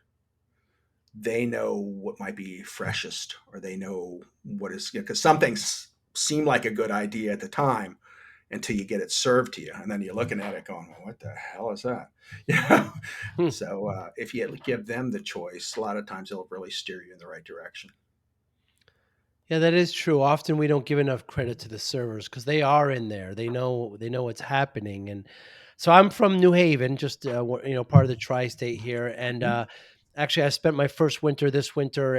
They know what might be freshest, or they know what is, because some things seem like a good idea at the time until you get it served to you, and then you're looking at it going, "Well, what the hell is that?" Yeah. Hmm. So if you give them the choice, a lot of times they'll really steer you in the right direction. Yeah, that is true. Often we don't give enough credit to the servers because they are in there. They know what's happening. And so I'm from New Haven, just part of the tri-state here. And Mhm. actually, I spent my first winter this winter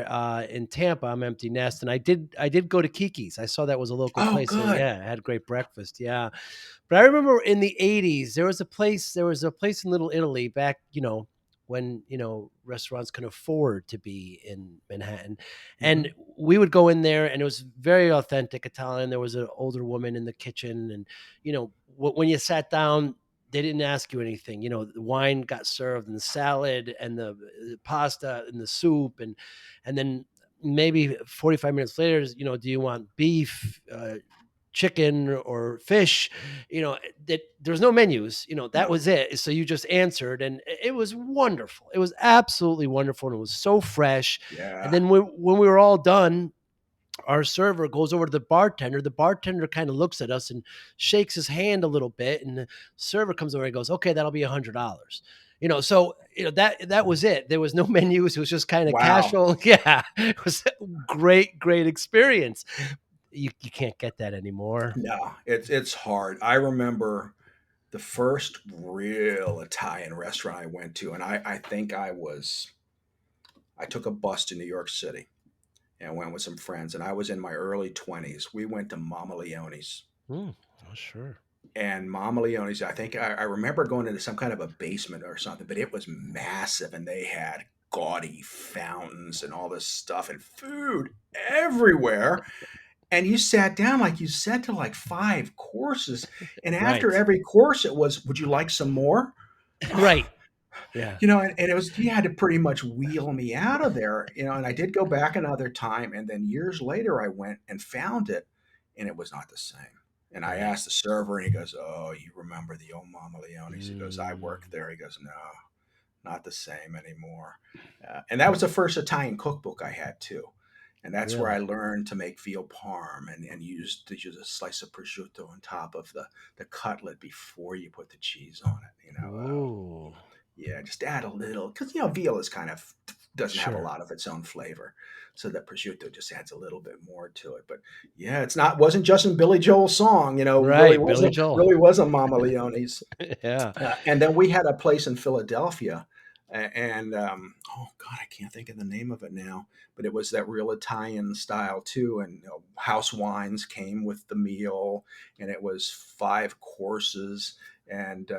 in Tampa. I'm empty nest, and I did go to Kiki's. I saw that was a local Oh, place. good. Yeah, it had great breakfast. Yeah, but I remember in the '80s there was a place in Little Italy back, when, restaurants can afford to be in Manhattan. And Hmm. we would go in there and it was very authentic Italian. There was an older woman in the kitchen, and, when you sat down, they didn't ask you anything. The wine got served and the salad and the pasta and the soup, and then maybe 45 minutes later, do you want beef, chicken or fish, that there's no menus, that No. was it. So you just answered, and it was wonderful. It was absolutely wonderful. And it was so fresh. And Yeah. then when we were all done, our server goes over to the bartender. The bartender kind of looks at us and shakes his hand a little bit. And the server comes over and goes, "Okay, that'll be $100." So that was it. There was no menus. It was just kind of Wow. casual. Yeah, it was a great, great experience. You can't get that anymore. No, it's hard. I remember the first real Italian restaurant I went to, and I think I took a bus to New York City and went with some friends, and I was in my early 20s. We went to Mama Leone's. Mm, oh, sure. And Mama Leone's, I think I remember going into some kind of a basement or something, but it was massive, and they had gaudy fountains and all this stuff and food everywhere. And you sat down, like you said, to like 5 courses. And after Right. every course, it was, "Would you like some more?" Right. Yeah. And it was, you had to pretty much wheel me out of there, and I did go back another time. And then years later, I went and found it, and it was not the same. And I Right. asked the server, and he goes, "Oh, you remember the old Mama Leone's?" He goes, "I Mm, worked there." He goes, "No, not the same anymore." And that was the first Italian cookbook I had too. And that's where I really? learned to make veal parm, and use a slice of prosciutto on top of the cutlet before you put the cheese on it. Ooh, Yeah, just add a little, because veal is kind of, doesn't have a sure. lot of its own flavor, so that prosciutto just adds a little bit more to it. But yeah, it's not wasn't just in Billy Joel's song, really Right, Billy wasn't Joel. really wasn't Mama Leone's. Yeah. And then we had a place in Philadelphia, and oh God, I can't think of the name of it now, but it was that real Italian style too. And house wines came with the meal, and it was 5 courses, and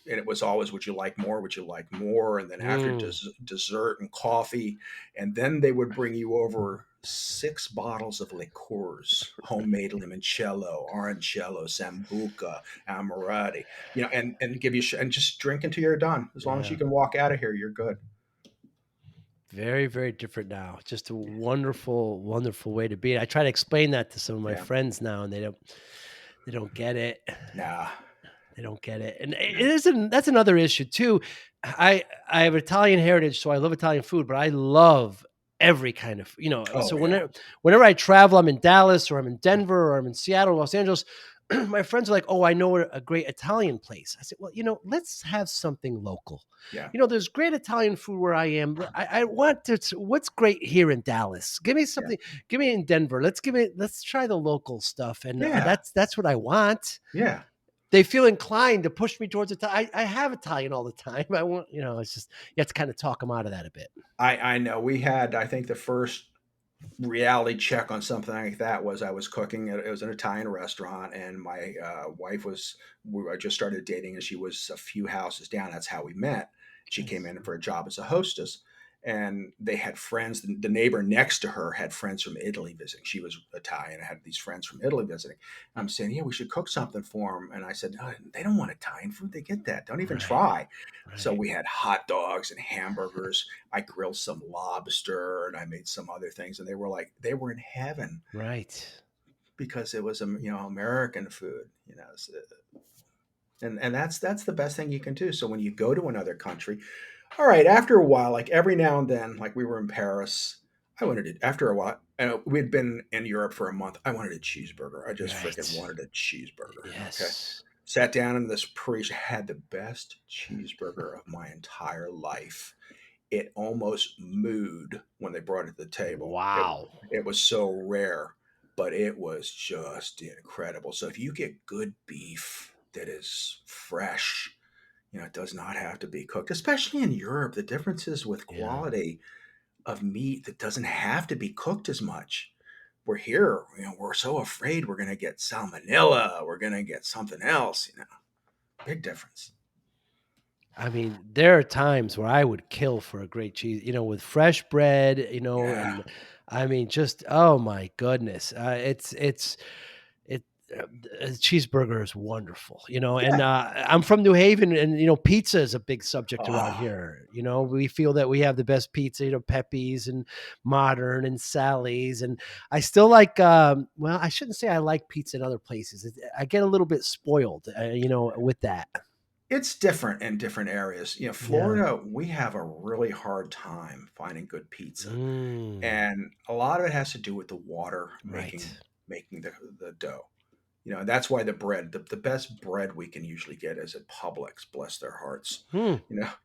it was always, "Would you like more? Would you like more?" And then after Mm, dessert and coffee, and then they would bring you over 6 bottles of liqueurs, homemade limoncello, orangello, sambuca, amorati, and give you and just drink until you're done. As long as you yeah. can walk out of here, you're good. Very, very different now. Just a wonderful, wonderful way to be. I try to explain that to some of my Yeah. friends now, and they don't get it. Nah. They don't get it, and it Yeah. isn't. That's another issue too. I have Italian heritage, so I love Italian food, but I love every kind of Oh so yeah. whenever I travel, I'm in Dallas or I'm in Denver or I'm in Seattle, Los Angeles. My friends are like, "Oh, I know a great Italian place." I said, "Well, let's have something local. Yeah. There's great Italian food where I am. But I want to. What's great here in Dallas? Give me Yeah. something. Give me in Denver. Let's try the local stuff, and Yeah. that's what I want." Yeah. They feel inclined to push me towards Italian. I have Italian all the time. I want, it's just you have to kind of talk them out of that a bit. I know we had, I think the first reality check on something like that was I was cooking it was an Italian restaurant, and my wife was I just started dating, and she was a few houses down. That's how we met. She came Nice. in for a job as a hostess, and they had friends. The neighbor next to her had friends from Italy visiting. She was Italian and had these friends from Italy visiting. I'm saying, yeah, we should cook something for them. And I said, no, they don't want Italian food. They get that. Don't even Right. try. So Right. we had hot dogs and hamburgers. I grilled some lobster, and I made some other things, and they were in heaven Right. because it was American food. So, and that's the best thing you can do. So when you go to another country, all right, after a while, like every now and then, like we were in Paris, I wanted it after a while. We'd been in Europe for a month. I wanted a cheeseburger. I just freaking Right. wanted a cheeseburger. Okay. Yes. Sat down in this Parisian, had the best cheeseburger of my entire life. It almost mooed when they brought it to the table. Wow. It was so rare, but it was just incredible. So if you get good beef that is fresh, it does not have to be cooked, especially in Europe. The differences with Yeah. quality of meat that doesn't have to be cooked as much. We're here, we're so afraid we're going to get salmonella, we're going to get something else. Big difference. I mean, there are times where I would kill for a great cheese, with fresh bread, Yeah. and I mean, just oh my goodness, it a cheeseburger is wonderful, and Yeah. I'm from New Haven, and pizza is a big subject around Oh, here. We feel that we have the best pizza, Pepe's and Modern and Sally's, and I still like. Well, I shouldn't say I like pizza in other places. I get a little bit spoiled, with that. it's different in different areas. Yeah. Florida, we have a really hard time finding good pizza. Mm, And a lot of it has to do with the water right. making the dough. And that's why the best bread we can usually get is at Publix, bless their hearts. Hmm.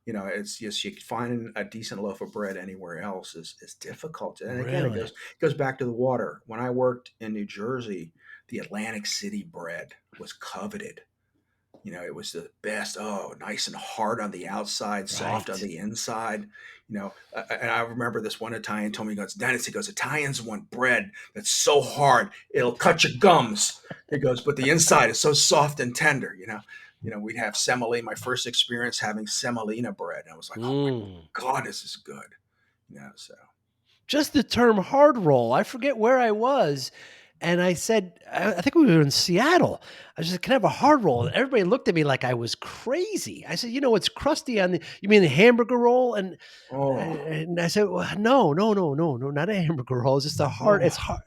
It's just you finding a decent loaf of bread anywhere else is difficult. And again, it Really? goes back to the water. When I worked in New Jersey, the Atlantic City bread was coveted. It was the best. Oh, nice and hard on the outside, soft on Right. the inside. And I remember this one Italian told me, he goes, Dennis, he goes, Italians want bread that's so hard it'll cut your gums. He goes, but the inside is so soft and tender. We'd have semolina. My first experience having semolina bread, and I was like, oh my Mm. God, this is good. So Just the term hard roll. I forget where I was. And I said, I think we were in Seattle. I said, can I have a hard roll? And everybody looked at me like I was crazy. I said, it's crusty you mean the hamburger roll? oh And I said, well, no, no, no, no, no, not a hamburger roll. It's just oh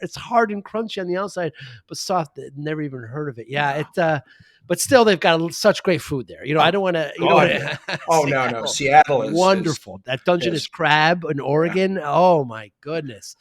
it's hard and crunchy on the outside, but soft. Never even heard of it. Yeah. no. But still, they've got such great food there. I Oh don't want to, God, yeah. Oh no, Seattle, Seattle is wonderful. That Dungeness is crab in yeah. Oregon. Oh my goodness.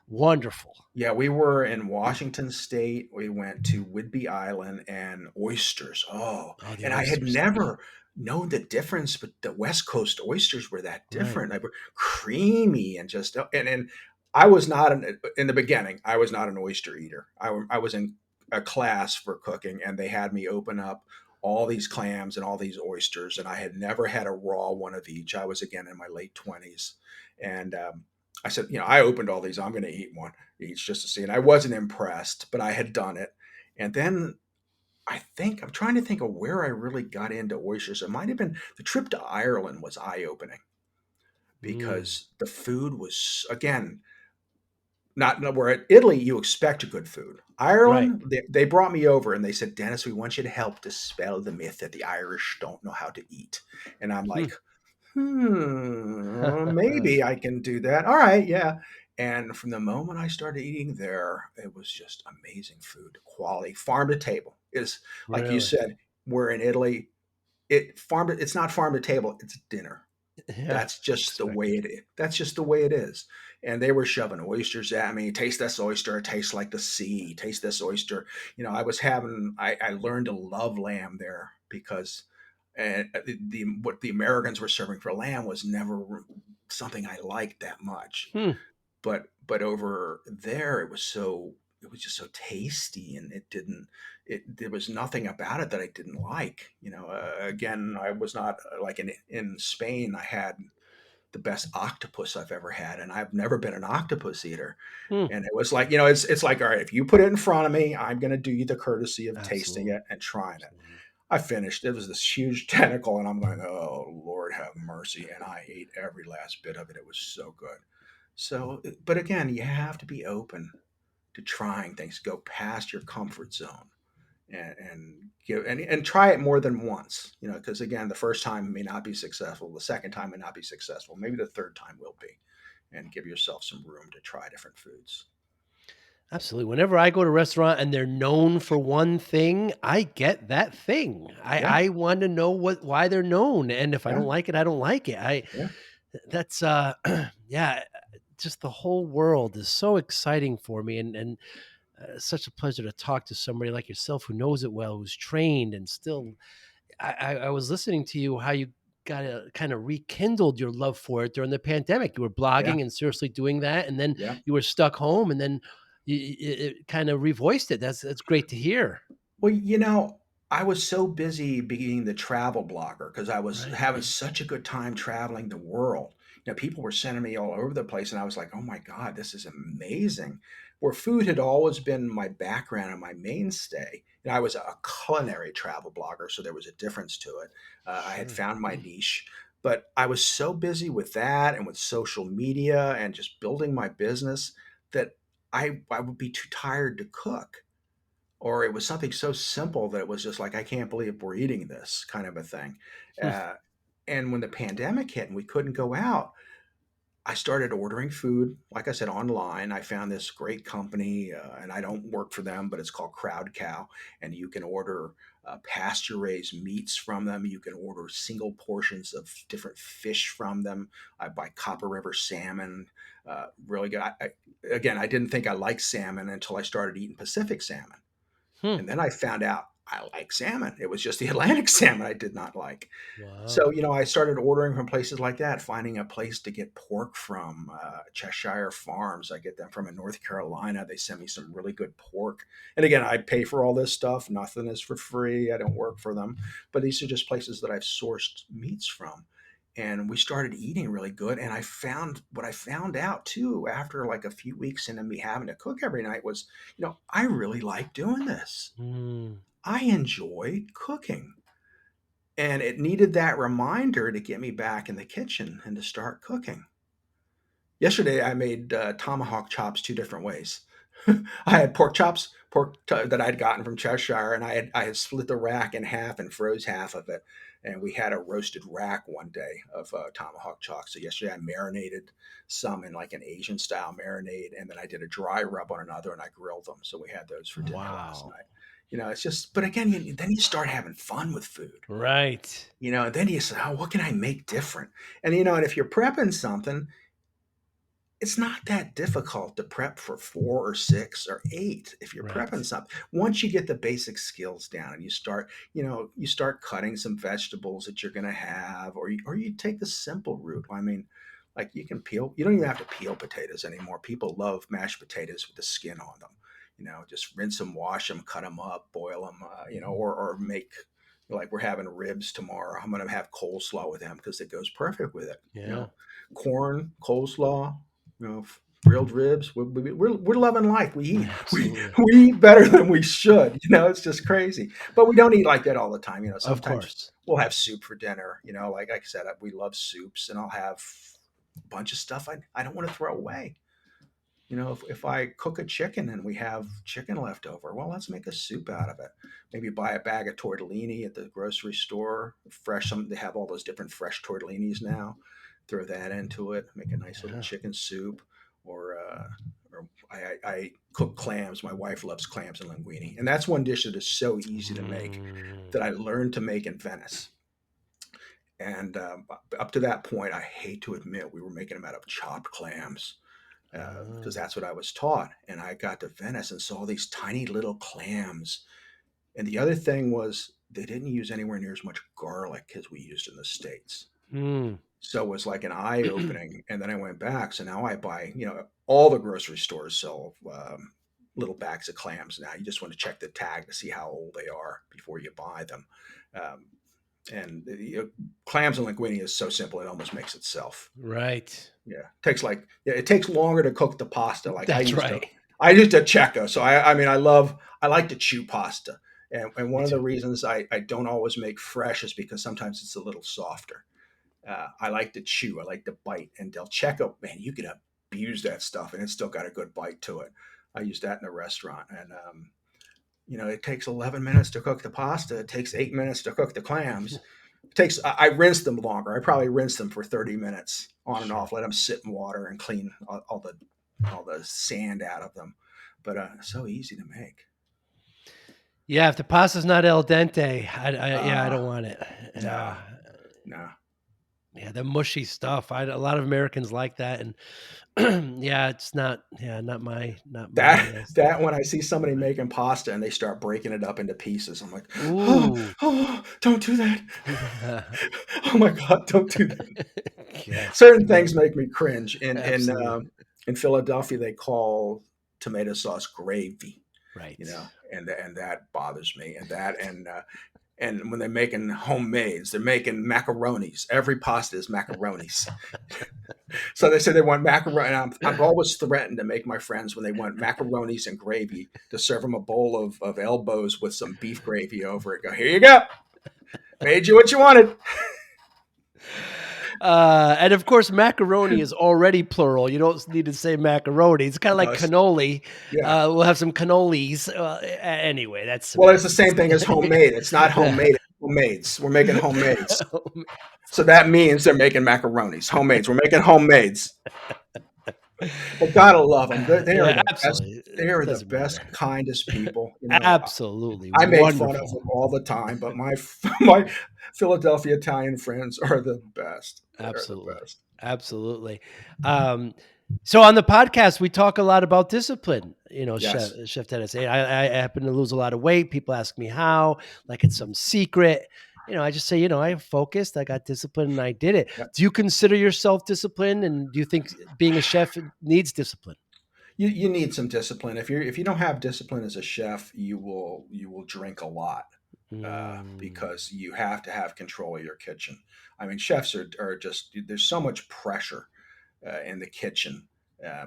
Wonderful. Yeah, we were in Washington State. We went to Whidbey Island and oysters. Oh, Oh, the and I had oysters. never known the difference, but the West Coast oysters were that Right. different. They were creamy and just and I was not in the beginning. I was not an oyster eater. I was in a class for cooking, and they had me open up all these clams and all these oysters, and I had never had a raw one of each. I was again in my late 20s, and I said, I opened all these. I'm going to eat one each just to see. And I wasn't impressed, but I had done it. And then I'm trying to think of where I really got into oysters. It might have been the trip to Ireland was eye opening Mm, because the food was, again, not where at Italy you expect good food. right. Ireland, they brought me over and they said, Dennis, we want you to help dispel the myth that the Irish don't know how to eat. And I'm Hmm. like, maybe I can do that. All right, yeah. And from the moment I started eating there, it was just amazing food, quality, farm to table is like you Really? said. We're in Italy. It's not farm to table. It's dinner. Yeah, That's just the way expected. it is. That's just the way it is. And they were shoving oysters at me. Taste this oyster. It tastes like the sea. Taste this oyster. I learned to love lamb there because what the Americans were serving for lamb was never something I liked that much. Hmm. But over there, it was just so tasty, and there was nothing about it that I didn't like. Again, I was not like in Spain. I had the best octopus I've ever had, and I've never been an octopus eater. Hmm. And it was like, it's like, all right, if you put it in front of me, I'm going to do you the courtesy of tasting Absolutely. it and trying it. Absolutely. I finished. It was this huge tentacle, and I'm going, oh Lord, have mercy. And I ate every last bit of it. It was so good. So, but again, you have to be open to trying things. Go past your comfort zone and try it more than once. Because again, the first time may not be successful. The second time may not be successful. Maybe the third time will be. And give yourself some room to try different foods. Absolutely. Whenever I go to a restaurant and they're known for one thing, I get that thing. Yeah, I want to know why they're known. And if I yeah, don't like it, I don't like it. yeah, That's yeah, just the whole world is so exciting for me, and such a pleasure to talk to somebody like yourself who knows it well, who's trained and still. I was listening to you how you got kind of rekindled your love for it during the pandemic. You were yeah, blogging and seriously doing that, and then yeah. you were stuck home, and then it kind of revoiced it. That's great to hear. Well, I was so busy being the travel blogger because I was Right. having such a good time traveling the world. People were sending me all over the place, and I was like, "Oh my God, this is amazing!" Where food had always been my background and my mainstay. I was a culinary travel blogger, so there was a difference to it. I had Sure. found my niche, but I was so busy with that and with social media and just building my business that I would be too tired to cook, or it was something so simple that it was just like, I can't believe we're eating this kind of a thing. Uh, and when the pandemic hit and we couldn't go out, I started ordering food, like I said, online. I found this great company, and I don't work for them, but it's called Crowd Cow. And you can order pasture raised meats from them. You can order single portions of different fish from them. I buy Copper River salmon, really good. Again, I didn't think I liked salmon until I started eating Pacific salmon. Hmm. And then I found out I like salmon. It was just the Atlantic salmon I did not like. Wow. So, I started ordering from places like that, finding a place to get pork from, Cheshire Farms. I get them from in North Carolina. They send me some really good pork. And again, I pay for all this stuff. Nothing is for free. I don't work for them. But these are just places that I've sourced meats from. And we started eating really good. And what I found out too after like a few weeks into me having to cook every night was, I really like doing this. Mm. I enjoy cooking. And it needed that reminder to get me back in the kitchen and to start cooking. Yesterday, I made tomahawk chops two different ways. I had pork chops, that I'd gotten from Cheshire, and I had split the rack in half and froze half of it. And we had a roasted rack one day of tomahawk chops. So yesterday, I marinated some in like an Asian style marinade, and then I did a dry rub on another, and I grilled them. So we had those for dinner last Wow. night. It's just, but again, then you start having fun with food. Right. And then you say, oh, what can I make different? And if you're prepping something, it's not that difficult to prep for 4 or 6 or 8 if you're prepping Right. something. Once you get the basic skills down and you start cutting some vegetables that you're going to have, or you take the simple route. I mean, like you don't even have to peel potatoes anymore. People love mashed potatoes with the skin on them. Just rinse them, wash them, cut them up, boil them, or make, like we're having ribs tomorrow. I'm going to have coleslaw with them because it goes perfect with it. Yeah. Corn, coleslaw, grilled ribs. We're loving life. We eat we Absolutely. we eat better than we should. It's just crazy. But we don't eat like that all the time. Of Sometimes course. we'll have soup for dinner. Like I said, we love soups, and I'll have a bunch of stuff I don't want to throw away. if I cook a chicken and we have chicken left over, well, let's make a soup out of it. Maybe buy a bag of tortellini at the grocery store, fresh. They have all those different fresh tortellinis now. Throw that into it, make a nice little Yeah. chicken soup, or I cook clams. My wife loves clams and linguine, and that's one dish that is so easy to make Mm. that I learned to make in Venice. And up to that point, I hate to admit we were making them out of chopped clams because Oh. that's what I was taught. And I got to Venice and saw these tiny little clams. And the other thing was they didn't use anywhere near as much garlic as we used in the States. Mm. So it was like an eye opening. And then I went back. So now I buy, all the grocery stores sell little bags of clams now. You just want to check the tag to see how old they are before you buy them. Um, and clams and linguine is so simple it almost makes itself. Right. Yeah, it takes longer to cook the pasta. Like That's right. I used to Checo. So I mean, I like to chew pasta, and Me one of the too. reasons I don't always make fresh is because sometimes it's a little softer. I like to chew. I like to bite. And Del Checo, man, you can abuse that stuff, and it's still got a good bite to it. I use that in a restaurant, and it takes 11 minutes to cook the pasta. It takes 8 minutes to cook the clams. I rinse them longer. I probably rinse them for 30 minutes on and Sure. off. Let them sit in water and clean all the sand out of them. But so easy to make. Yeah, if the pasta's not al dente, I Uh, don't want it. no, no. Yeah, the mushy stuff. A lot of Americans like that, and yeah, it's not. Yeah, not my That style. when I see somebody making pasta and they start breaking it up into pieces, I'm like, oh, Ooh. oh, don't do that. Oh my God, don't do that. Yes. Certain No. things make me cringe. Absolutely. In Philadelphia, they call tomato sauce gravy, Right. and that bothers me. And when they're making homemades, they're making macaronis. Every pasta is macaronis. So they say they want macaroni. I'm always threatened to make my friends when they want macaronis and gravy to serve them a bowl of elbows with some beef gravy over it. Go, here you go. Made you what you wanted. And of course, macaroni is already plural. You don't need to say macaroni. It's kind of like No, cannoli. yeah. We'll have some cannolis. Anyway, that's Well, it's the semantics. same thing as homemade. It's not homemade. It's homemades. We're making homemades. So that means they're making macaronis. Homemades. We're making homemades. But gotta love them. They are Yeah, the best. absolutely. They It are the doesn't matter. best, kindest people. Absolutely I make fun of them wonderful. all the time, but my my Philadelphia Italian friends are the best. They are the Absolutely. best. Absolutely. Um, so on the podcast, we talk a lot about discipline, Yes. Chef Dennis. I happen to lose a lot of weight. People ask me how, like it's some secret. I just say, I focused, I got discipline, and I did it. Yeah. Do you consider yourself disciplined? And do you think being a chef needs discipline? You need some discipline. If you don't have discipline as a chef, you will drink a lot Mm, because you have to have control of your kitchen. I mean, chefs are just there's so much pressure in the kitchen. Uh,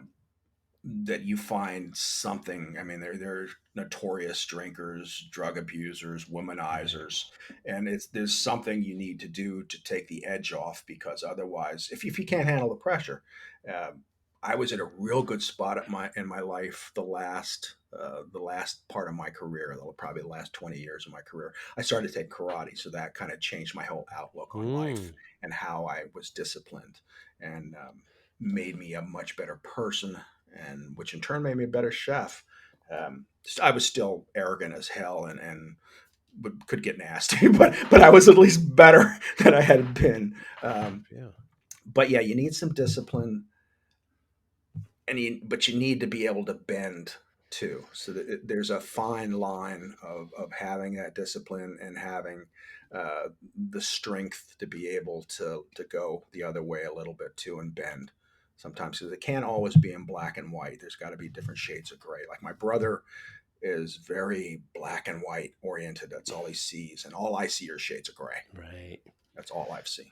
that you find something. I mean, they're notorious drinkers, drug abusers, right. womanizers, and there's something you need to do to take the edge off because otherwise, if you can't handle the pressure, um, I was in a real good spot in my life the last part of my career, probably the last 20 years of my career. I started to take karate, so that kind of changed my whole outlook on life Mm, and how I was disciplined, and made me a much better person, and which in turn made me a better chef. I was still arrogant as hell and could get nasty, but I was at least better than I had been. yeah. But yeah, you need some discipline, but you need to be able to bend too. So that there's a fine line of having that discipline and having the strength to be able to go the other way a little bit too and bend sometimes because it can't always be in black and white. There's got to be different shades of gray. Like my brother is very black and white oriented. That's all he sees, and all I see are shades of gray. Right. That's all I've seen.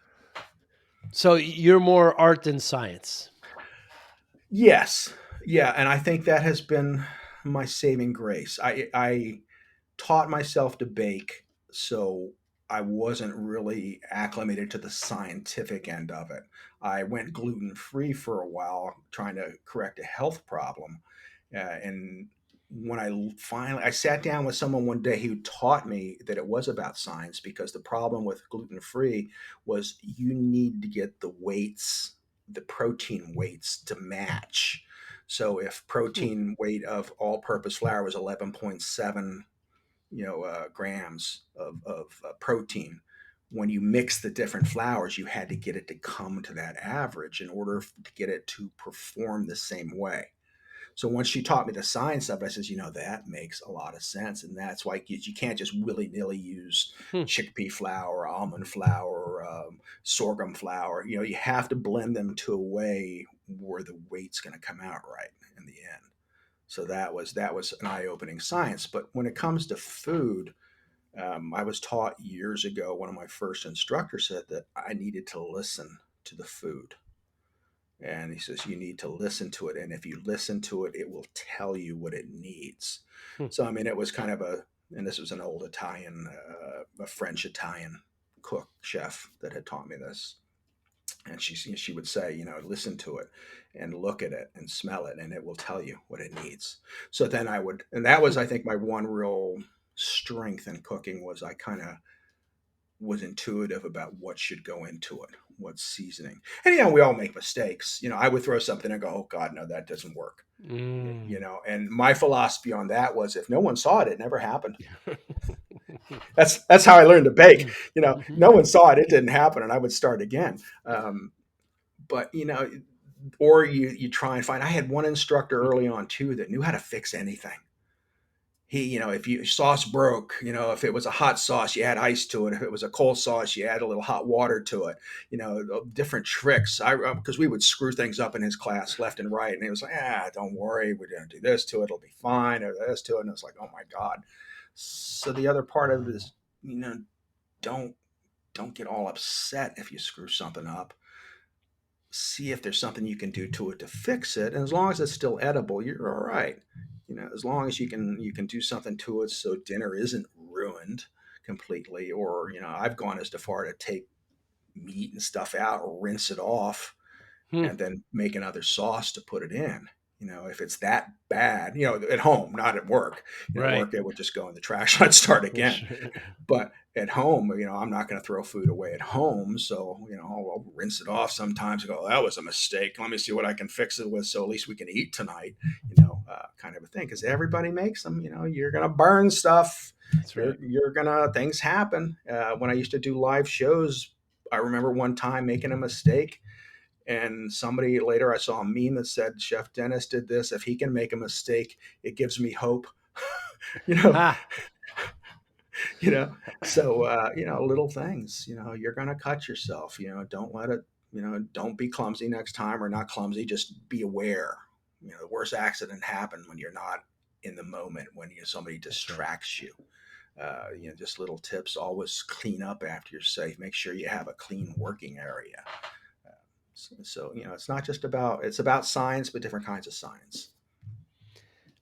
So you're more art than science. Yes, yeah, and I think that has been my saving grace. I taught myself to bake, so I wasn't really acclimated to the scientific end of it. I went gluten free for a while, trying to correct a health problem, and when I sat down with someone one day who taught me that it was about science, because the problem with gluten free was you need to get the weights, the protein weights to match. So if Hmm. protein weight of all purpose flour was 11.7, grams of protein, when you mix the different flours, you had to get it to come to that average in order to get it to perform the same way. So once she taught me the science of it, I says, that makes a lot of sense. And that's why you can't just willy nilly use Hmm. chickpea flour, almond flour, sorghum flour. You have to blend them to a way where the weight's going to come out right in the end. So that was an eye opening science. But when it comes to food, I was taught years ago. One of my first instructors said that I needed to listen to the food, and he says you need to listen to it, and if you listen to it, it will tell you what it needs. Hmm. So I mean, it was kind of and this was an old Italian, a French Italian cook chef that had taught me this, and she would say, listen to it and look at it and smell it, and it will tell you what it needs. So then I would, and that Hmm. was, I think, my one real strength in cooking was I kind of was intuitive about what should go into it, what seasoning. And we all make mistakes. I would throw something and go, "Oh God, no, that doesn't work." Mm. And my philosophy on that was, if no one saw it, it never happened. That's how I learned to bake. No one saw it, it didn't happen, and I would start again. But or you try and find. I had one instructor early on too that knew how to fix anything. If you sauce broke, if it was a hot sauce, you add ice to it. If it was a cold sauce, you add a little hot water to it. Different tricks. Because we would screw things up in his class left and right, and he was like, don't worry, we're gonna do this to it, it'll be fine, or this to it, and it's like, oh my god. So the other part of it is, don't don't get all upset if you screw something up. See if there's something you can do to it to fix it, and as long as it's still edible, you're all right. As long as you can do something to it so dinner isn't ruined completely. Or I've gone as far to take meat and stuff out, or rinse it off, Hmm. and then make another sauce to put it in. If it's that bad, at home, not at work. Right. Work, it would just go in the trash and I'd start For again. sure. But at home, I'm not going to throw food away at home. So, I'll rinse it off sometimes and go, "Oh, that was a mistake. Let me see what I can fix it with, so at least we can eat tonight," kind of a thing. Because everybody makes them. You're going to burn stuff. That's right. You're going to, things happen. When I used to do live shows, I remember one time making a mistake. And somebody later, I saw a meme that said, "Chef Dennis did this. If he can make a mistake, it gives me hope." you know, Ha. you know so little things, you're going to cut yourself. Don't let it, don't be clumsy next time, or not clumsy, just be aware. The worst accident happened when you're not in the moment, when somebody That's right. distracts you. Just little tips: always clean up after you're safe, make sure you have a clean working area. So it's not just it's about science, but different kinds of science.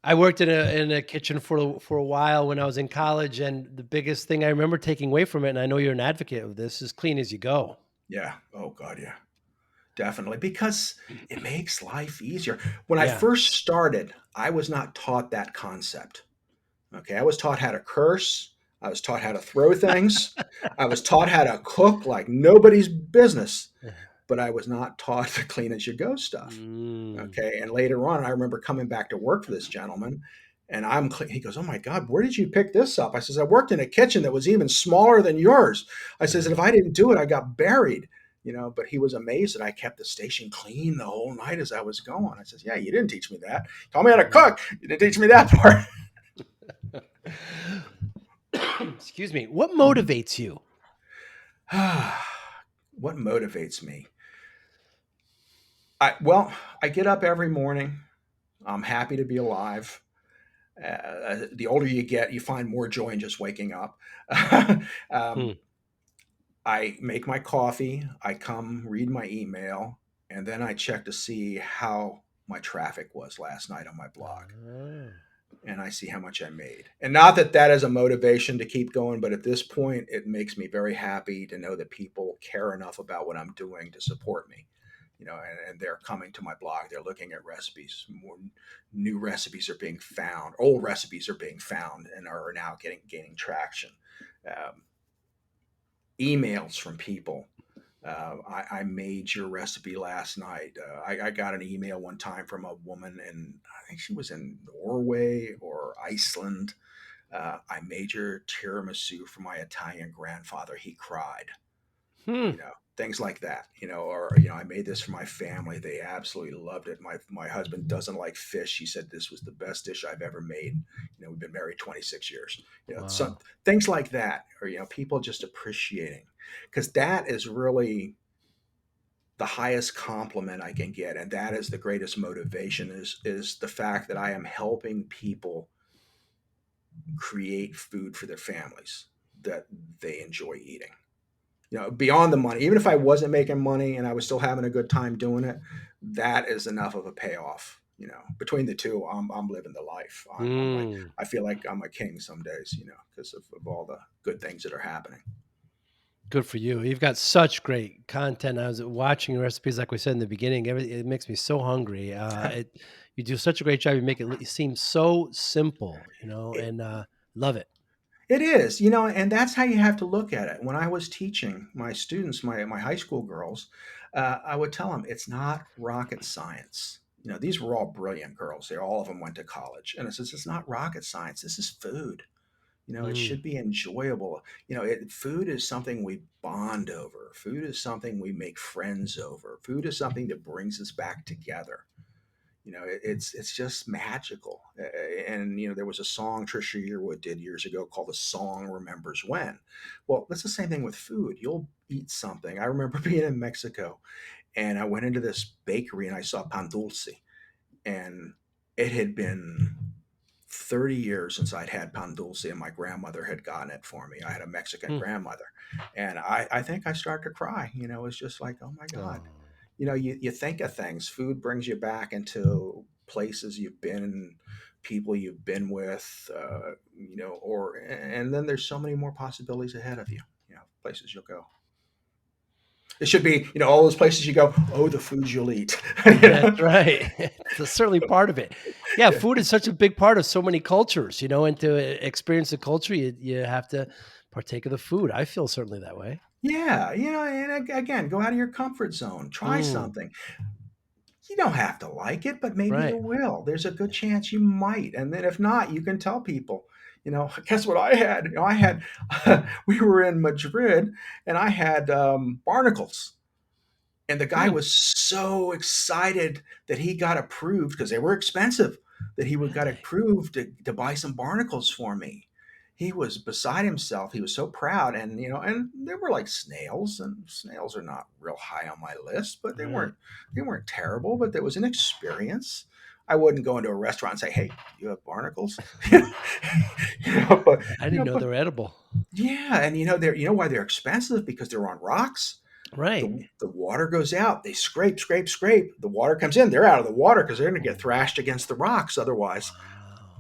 I worked in a kitchen for a while when I was in college, and the biggest thing I remember taking away from it, and I know you're an advocate of this, is clean as you go. Yeah, oh god, yeah, definitely, because it makes life easier. When I Yeah. first started, I was not taught that concept. Okay, I was taught how to curse. I was taught how to throw things. I was taught how to cook like nobody's business, but I was not taught the clean as you go stuff. Mm. Okay, and later on, I remember coming back to work for this gentleman, and he goes, "Oh my God, where did you pick this up?" I says, "I worked in a kitchen that was even smaller than yours." I says, "And if I didn't do it, I got buried." But he was amazed that I kept the station clean the whole night as I was going. I says, "Yeah, you didn't teach me that. You taught me how to Mm. cook. You didn't teach me that part." Excuse me. What motivates you? What motivates me? I get up every morning. I'm happy to be alive. The older you get, you find more joy in just waking up. Hmm. um, I make my coffee, I come read my email, and then I check to see how my traffic was last night on my blog. Ah. and I see how much I made. And not that that is a motivation to keep going, but at this point, it makes me very happy to know that people care enough about what I'm doing to support me. And they're coming to my blog. They're looking at recipes. More new recipes are being found. Old recipes are being found and are now gaining traction. Um, Emails from people. I made your recipe last night. I got an email one time from a woman, and I think she was in Norway or Iceland. I made your tiramisu for my Italian grandfather. He cried. Hmm. Things like that. Or I made this for my family. They absolutely loved it. My husband doesn't like fish. He said this was the best dish I've ever made. We've been married 26 years. Some Wow. things like that, or people just appreciating, because that is really the highest compliment I can get, and that is the greatest motivation, is the fact that I am helping people create food for their families that they enjoy eating. Beyond the money, even if I wasn't making money and I was still having a good time doing it, that is enough of a payoff. Between the two, I'm living the life. Mm. I feel like I'm a king some days, because of all the good things that are happening. Good for you. You've got such great content. I was watching your recipes, like we said in the beginning. It makes me so hungry. You do such a great job. You make it seem so simple, It, and love it. it is, and that's how you have to look at it. When I was teaching my students, my high school girls, I would tell them it's not rocket science. These were all brilliant girls. All of them went to college, and it says it's not rocket science. This is food. It Mm. should be enjoyable. Food is something we bond over. Food is something we make friends over. Food is something that brings us back together. It's just magical. And there was a song Trisha Yearwood did years ago called "The Song Remembers When." Well, that's the same thing with food. You'll eat something. I remember being in Mexico, and I went into this bakery and I saw pan dulce, and it had been 30 years since I'd had pan dulce, and my grandmother had gotten it for me. I had a Mexican Hmm. grandmother. And I think I started to cry. It's just like, oh my God. Oh. You think of things. Food brings you back into places you've been, people you've been with, and then there's so many more possibilities ahead of you, places you'll go. It should be, all those places you go, oh, the foods you'll eat. That's right. It's certainly part of it. Yeah, Yeah. food is such a big part of so many cultures, and to experience the culture, you have to partake of the food. I feel certainly that way. Yeah, and again, go out of your comfort zone. Try Mm. something. You don't have to like it, but maybe you Right. will. There's a good chance you might. And then if not, you can tell people, guess what I had? I had, we were in Madrid and I had barnacles. And the guy Hmm. was so excited that he got approved because they were expensive, that he would got Really? approved to buy some barnacles for me. He was beside himself. He was so proud. And they were like snails, and snails are not real high on my list, but Right. they weren't terrible, but there was an experience. I wouldn't go into a restaurant and say, "Hey, you have barnacles?" But I didn't know but they were edible. yeah, and why they're expensive, because they're on rocks. Right. The water goes out. They scrape, scrape, scrape. The water comes in. They're out of the water because they're going to get Oh, thrashed against the rocks otherwise. wow.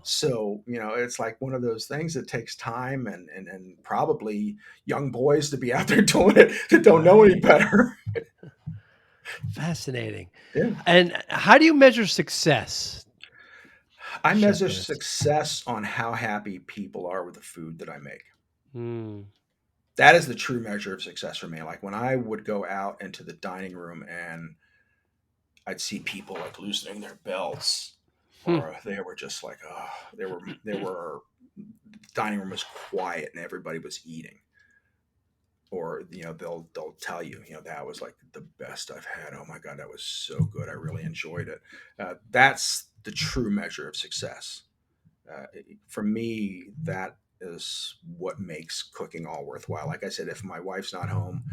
So it's like one of those things that takes time, and probably young boys to be out there doing it that don't know any Right. better. Fascinating. Yeah, And how do you measure success, I Chef measure Dennis? success on how happy people are with the food that I make. Mm. That is the true measure of success for me. Like when I would go out into the dining room and I'd see people like loosening their belts, Hmm. or they were just like, oh, they were dining room was quiet and everybody was eating. Or they'll tell you, that was like the best I've had. Oh my God, that was so good. I really enjoyed it. That's the true measure of success. For me, that is what makes cooking all worthwhile. Like I said, if my wife's not home,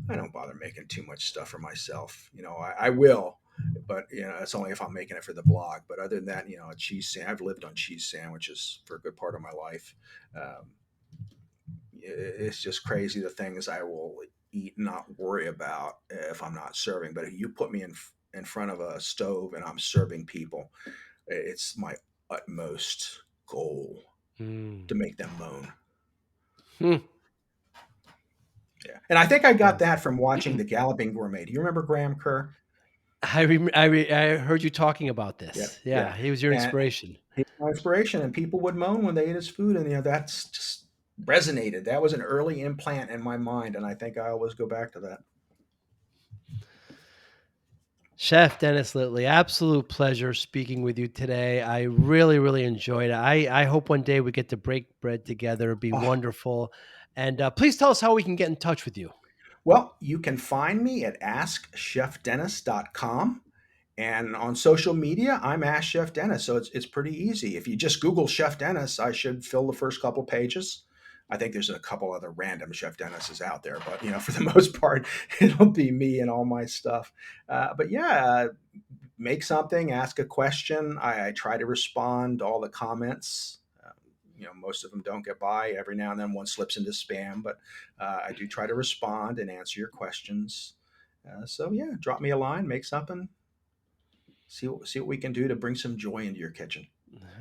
I don't bother making too much stuff for myself. I will, but it's only if I'm making it for the blog. But other than that, a cheese sandwich. I've lived on cheese sandwiches for a good part of my life. Um, it's just crazy the things I will eat and not worry about if I'm not serving. But if you put me in front of a stove and I'm serving people, it's my utmost. goal Mm. to make them moan. Hmm. Yeah. And I think I got Yes. that from watching The Galloping Gourmet. Do you remember Graham Kerr? I heard you talking about Yeah, this. yeah. Yeah, he was your And inspiration. he was my inspiration, and people would moan when they ate his food, and that's just resonated. That was an early implant in my mind, and I think I always go back to that. Chef Dennis Littley, absolute pleasure speaking with you today. I really, really enjoyed it. I hope one day we get to break bread together. It'd be Oh, wonderful. And please tell us how we can get in touch with you. well, you can find me at askchefdennis.com. And on social media, I'm Ask Chef Dennis. So it's pretty easy. If you just Google Chef Dennis, I should fill the first couple pages. I think there's a couple other random Chef Dennises out there, but for the most part, it'll be me and all my stuff. But yeah, make something, ask a question. I try to respond to all the comments. Most of them don't get by. Every now and then one slips into spam, but I do try to respond and answer your questions. So yeah, drop me a line, make something, see what we can do to bring some joy into your kitchen.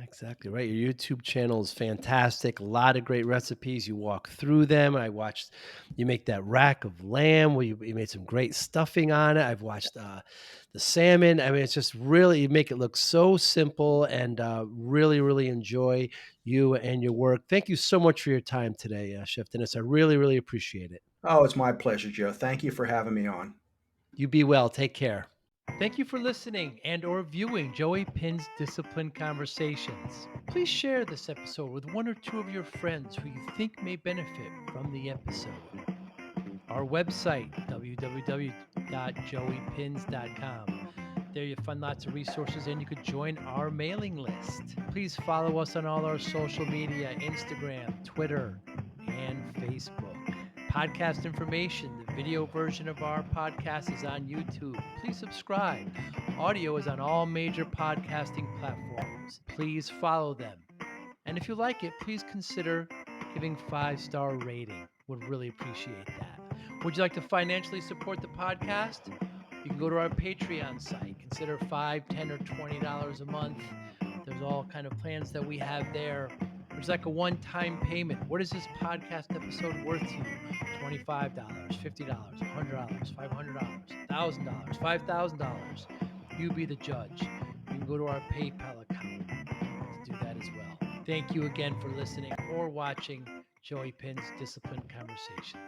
Exactly right. Your YouTube channel is fantastic. A lot of great recipes. You walk through them. I watched you make that rack of lamb where you made some great stuffing on it. I've watched the salmon. I mean, it's just really, you make it look so simple and really, really enjoy you and your work. Thank you so much for your time today, Chef Dennis. I really, really appreciate it. Oh, it's my pleasure, Joe. Thank you for having me on. You be well. Take care. Thank you for listening and or viewing Joey Pinz Discipline Conversations. Please share this episode with one or two of your friends who you think may benefit from the episode. Our website, www.joeypins.com. There you'll find lots of resources and you could join our mailing list. Please follow us on all our social media, Instagram, Twitter, and Facebook. Podcast information, the video version of our podcast is on YouTube. Please subscribe. Audio is on all major podcasting platforms. Please follow them. And if you like it, please consider giving 5-star rating. Would really appreciate that. Would you like to financially support the podcast? You can go to our Patreon site. Consider $5, $10, or $20 a month. There's all kind of plans that we have there. There's like a one-time payment. What is this podcast episode worth to you? $25, $50, $100, $500, $1,000, $5,000. You be the judge. You can go to our PayPal account to do that as well. Thank you again for listening or watching Joey Pinz Discipline Conversations.